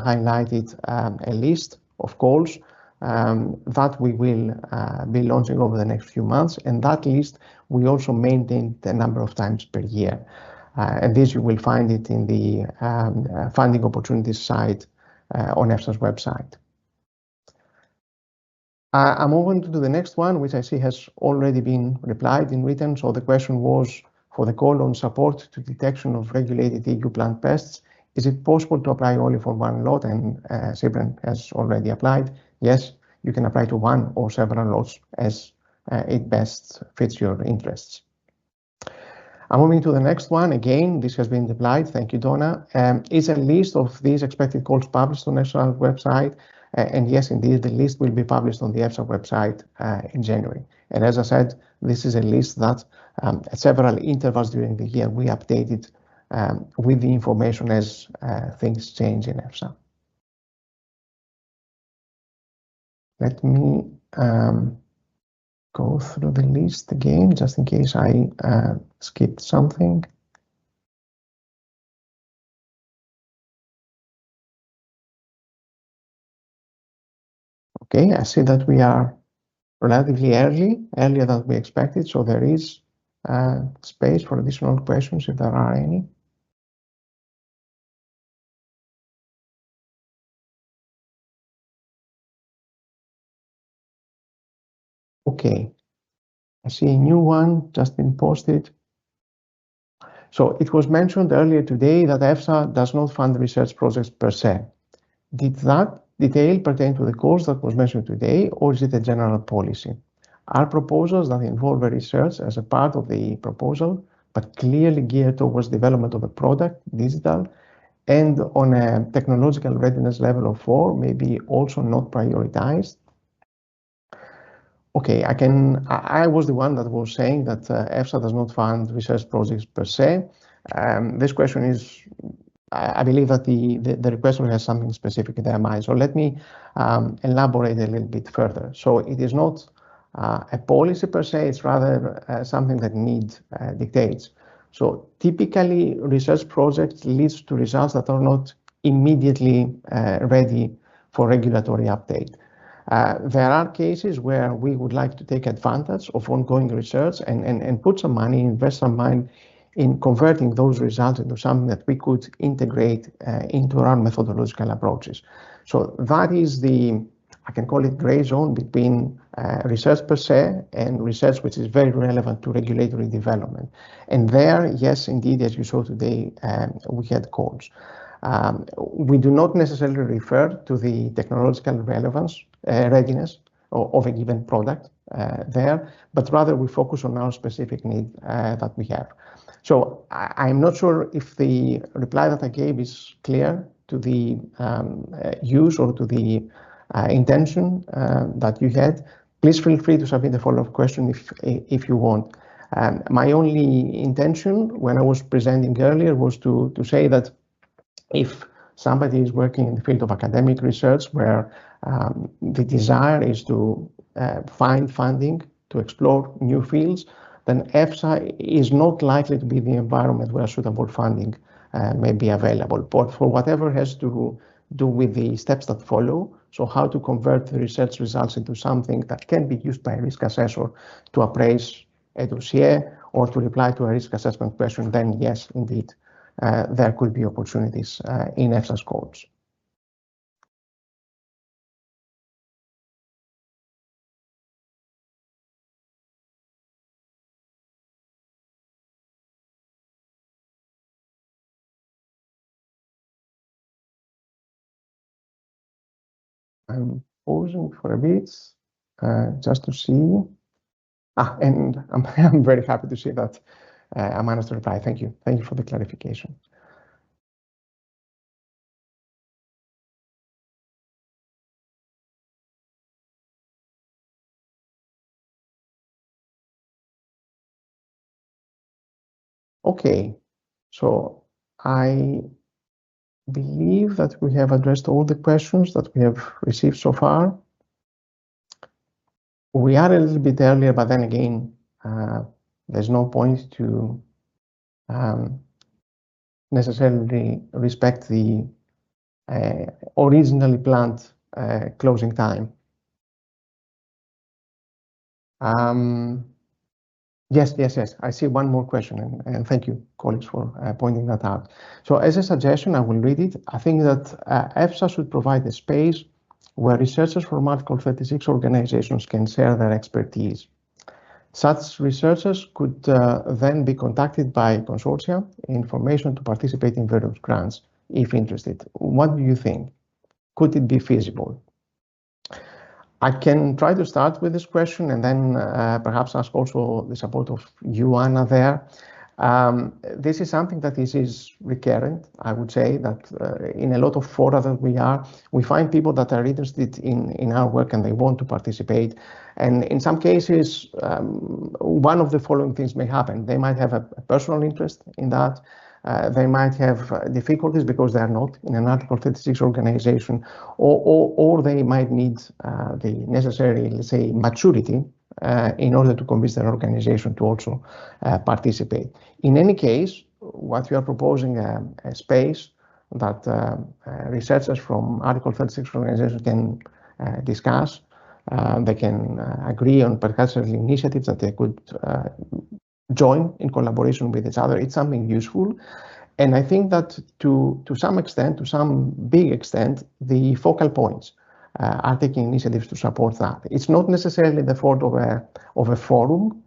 highlighted, a list of calls that we will be launching over the next few months, and that list we also maintain the number of times per year. And this you will find it in the funding opportunities site on EFSA's website. I'm moving to the next one, which I see has already been replied in written. So the question was for the call on support to detection of regulated EU plant pests. Is it possible to apply only for one lot? And Sibren has already applied. Yes, you can apply to one or several lots as it best fits your interests. I'm moving to the next one. Again, this has been replied. Thank you, Donna. Is a list of these expected calls published on national website? And yes, indeed, the list will be published on the EFSA website in January. And as I said, this is a list that at several intervals during the year we updated with the information as things change in EFSA. Let me go through the list again, just in case I skipped something. Okay, I see that we are relatively earlier than we expected, so there is space for additional questions if there are any. Okay, I see a new one just been posted. So it was mentioned earlier today that EFSA does not fund research projects per se. Did that detail pertain to the course that was mentioned today, or is it a general policy? Are proposals that involve research as a part of the proposal, but clearly geared towards development of a product, digital, and on a technological readiness level of 4, maybe also not prioritized? Okay, I was the one that was saying that EFSA does not fund research projects per se. This question is, I believe that the requester has something specific in their mind. So let me elaborate a little bit further. So it is not a policy per se, it's rather something that need dictates. So typically research projects leads to results that are not immediately ready for regulatory update. There are cases where we would like to take advantage of ongoing research and put some money, invest some money in converting those results into something that we could integrate into our methodological approaches. So that is the, I can call it gray zone between research per se and research which is very relevant to regulatory development. And there, yes, indeed, as you saw today, we had calls. We do not necessarily refer to the technological relevance, readiness of a given product there, but rather we focus on our specific need that we have. So I'm not sure if the reply that I gave is clear to the use or to the intention that you had. Please feel free to submit a follow-up question if you want. My only intention when I was presenting earlier was to say that if somebody is working in the field of academic research where the desire is to find funding to explore new fields, then EFSA is not likely to be the environment where suitable funding may be available. But for whatever has to do with the steps that follow, so how to convert the research results into something that can be used by a risk assessor to appraise a dossier or to reply to a risk assessment question, then yes, indeed, there could be opportunities in EFSA's codes. I'm pausing for a bit just to see. And I'm very happy to see that I managed to reply. Thank you. Thank you for the clarification. Okay, so I believe that we have addressed all the questions that we have received so far. We are a little bit earlier, but then again, there's no point to necessarily respect the originally planned closing time. Yes. I see one more question, and thank you, colleagues, for pointing that out. So as a suggestion, I will read it. I think that EFSA should provide a space where researchers from Article 36 organizations can share their expertise. Such researchers could then be contacted by consortia, information to participate in various grants, if interested. What do you think? Could it be feasible? I can try to start with this question and then perhaps ask also the support of you, Anna, there. This is something that is recurrent. I would say that in a lot of fora that we find people that are interested in our work and they want to participate. And in some cases, one of the following things may happen. They might have a personal interest in that. They might have difficulties because they are not in an Article 36 organization, or they might need the necessary, let's say, maturity in order to convince their organization to also participate. In any case, what we are proposing a space that researchers from Article 36 organizations can discuss. They can agree on perhaps initiatives that they could join in collaboration with each other. It's something useful. And I think that to some extent, to some big extent, the focal points are taking initiatives to support that. It's not necessarily the fault of a forum.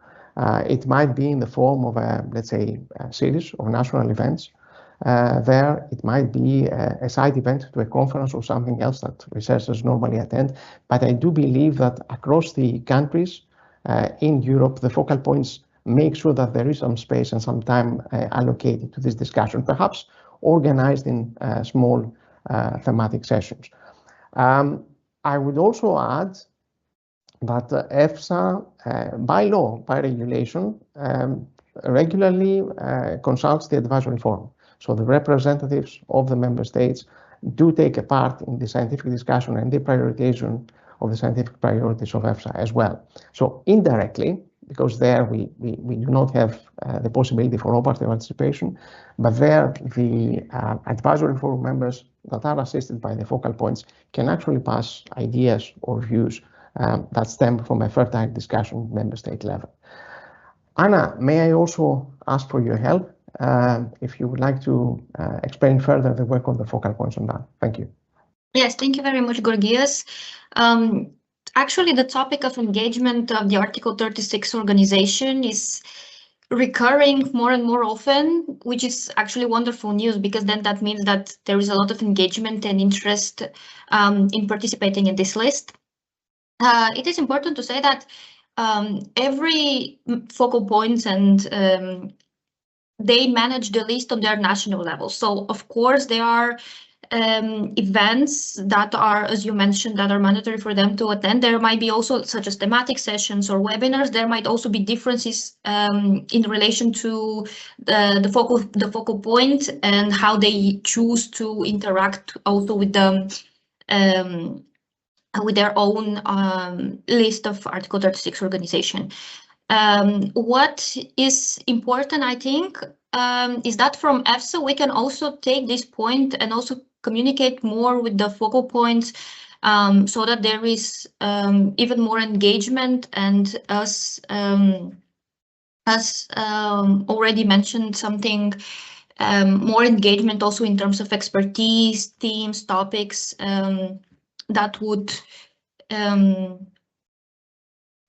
It might be in the form of a, let's say, a series of national events. There, it might be a side event to a conference or something else that researchers normally attend. But I do believe that across the countries in Europe, the focal points make sure that there is some space and some time allocated to this discussion, perhaps organized in small thematic sessions. I would also add that EFSA, by law, by regulation, regularly consults the advisory forum. So the representatives of the member states do take a part in the scientific discussion and the prioritization of the scientific priorities of EFSA as well. So indirectly, because there we do not have the possibility for all party participation, but there the advisory forum members that are assisted by the focal points can actually pass ideas or views that stem from a fertile discussion at member state level. Anna, may I also ask for your help if you would like to explain further the work of the focal points on that? Thank you. Yes, thank you very much, Gorgias. Actually, the topic of engagement of the Article 36 organization is recurring more and more often, which is actually wonderful news, because then that means that there is a lot of engagement and interest in participating in this list. It is important to say that every focal points and they manage the list on their national level. So of course there are events that are, as you mentioned, that are mandatory for them to attend. There might be also such as thematic sessions or webinars. There might also be differences in relation to the focal point and how they choose to interact also with their own list of Article 36 organization. What is important, I think, is that from EFSA we can also take this point and also communicate more with the focal points so that there is even more engagement, and as already mentioned, something more engagement also in terms of expertise, themes, topics that would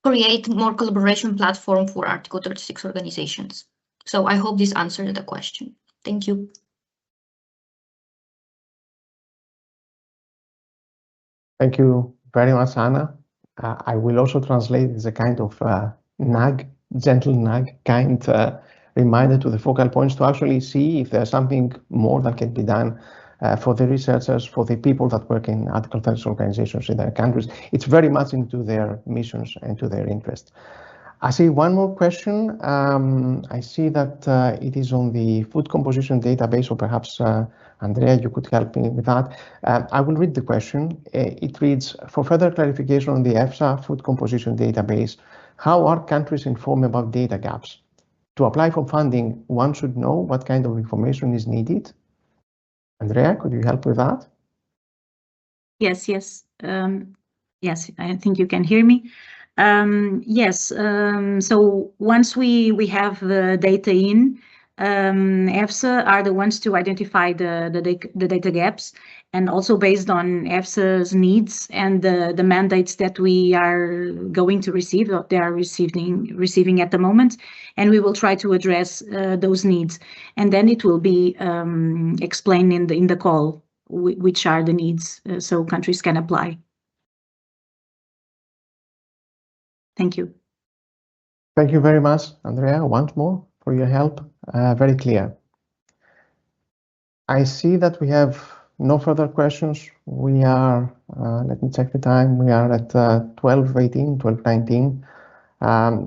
create more collaboration platform for Article 36 organizations. So I hope this answered the question. Thank you. Thank you very much, Anna. I will also translate as a kind of nag, gentle nag, kind reminder to the focal points to actually see if there's something more that can be done for the researchers, for the people that work in Article 36 organizations in their countries. It's very much into their missions and to their interest. I see one more question. I see that it is on the food composition database, or perhaps Andrea, you could help me with that. I will read the question. It reads, for further clarification on the EFSA food composition database, how are countries informed about data gaps? To apply for funding, one should know what kind of information is needed. Andrea, could you help with that? Yes, yes. Yes, I think you can hear me. Yes, so once we have the data in, EFSA are the ones to identify the data gaps, and also based on EFSA's needs and the mandates that we are going to receive, or they are receiving at the moment, and we will try to address those needs. And then it will be explained in the call which are the needs, so countries can apply. Thank you. Thank you very much, Andrea, once more for your help very clear. I see that we have no further questions. We are, let me check the time, we are at 12:18, 12:19.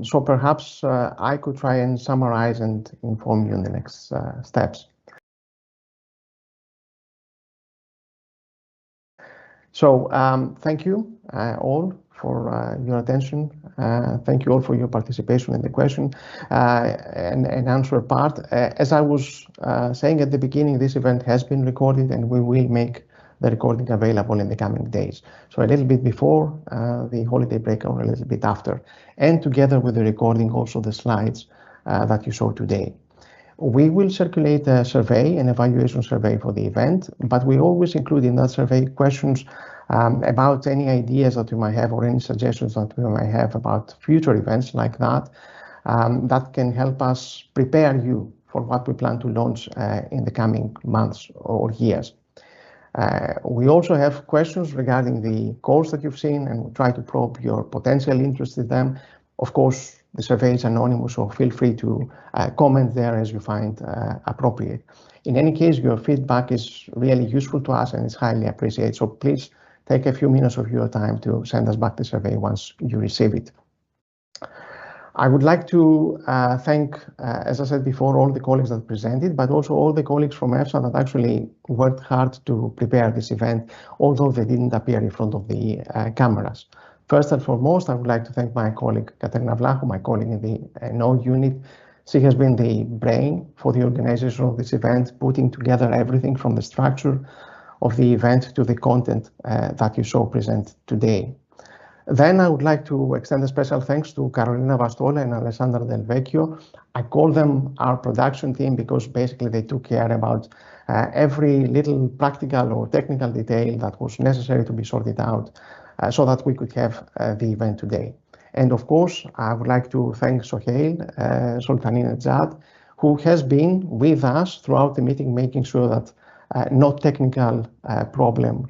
So perhaps I could try and summarize and inform you in the next steps. So thank you all for your attention. Thank you all for your participation in the question and answer part. As I was saying at the beginning, this event has been recorded and we will make the recording available in the coming days. So a little bit before the holiday break or a little bit after, and together with the recording also the slides that you saw today. We will circulate a survey, an evaluation survey for the event, but we always include in that survey questions about any ideas that you might have or any suggestions that we might have about future events like that, that can help us prepare you for what we plan to launch in the coming months or years. We also have questions regarding the calls that you've seen and we try to probe your potential interest in them. Of course, the survey is anonymous, so feel free to comment there as you find appropriate. In any case, your feedback is really useful to us and it's highly appreciated. So please take a few minutes of your time to send us back the survey once you receive it. I would like to thank, as I said before, all the colleagues that presented, but also all the colleagues from EFSA that actually worked hard to prepare this event, although they didn't appear in front of the cameras. First and foremost, I would like to thank my colleague, Katerina Vlahu, my colleague in the NO unit. She has been the brain for the organization of this event, putting together everything from the structure of the event to the content that you saw present today. Then I would like to extend a special thanks to Carolina Vastola and Alessandra Del Vecchio. I call them our production team because basically they took care about every little practical or technical detail that was necessary to be sorted out so that we could have the event today. And of course, I would like to thank Sohail Soltanine-Jad, who has been with us throughout the meeting, making sure that no technical problem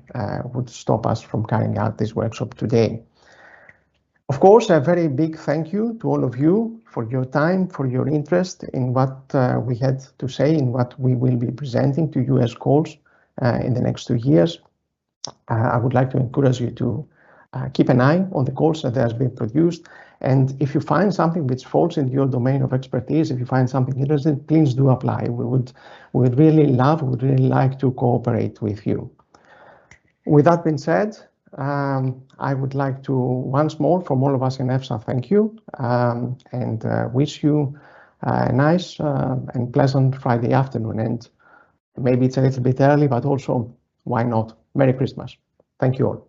would stop us from carrying out this workshop today. Of course, a very big thank you to all of you for your time, for your interest in what we had to say, in what we will be presenting to you as calls in the next 2 years. I would like to encourage you to keep an eye on the course that has been produced. And if you find something which falls in your domain of expertise, if you find something interesting, please do apply. We would really like to cooperate with you. With that being said, I would like to once more from all of us in EFSA thank you and wish you a nice and pleasant Friday afternoon. And maybe it's a little bit early, but also why not? Merry Christmas. Thank you all.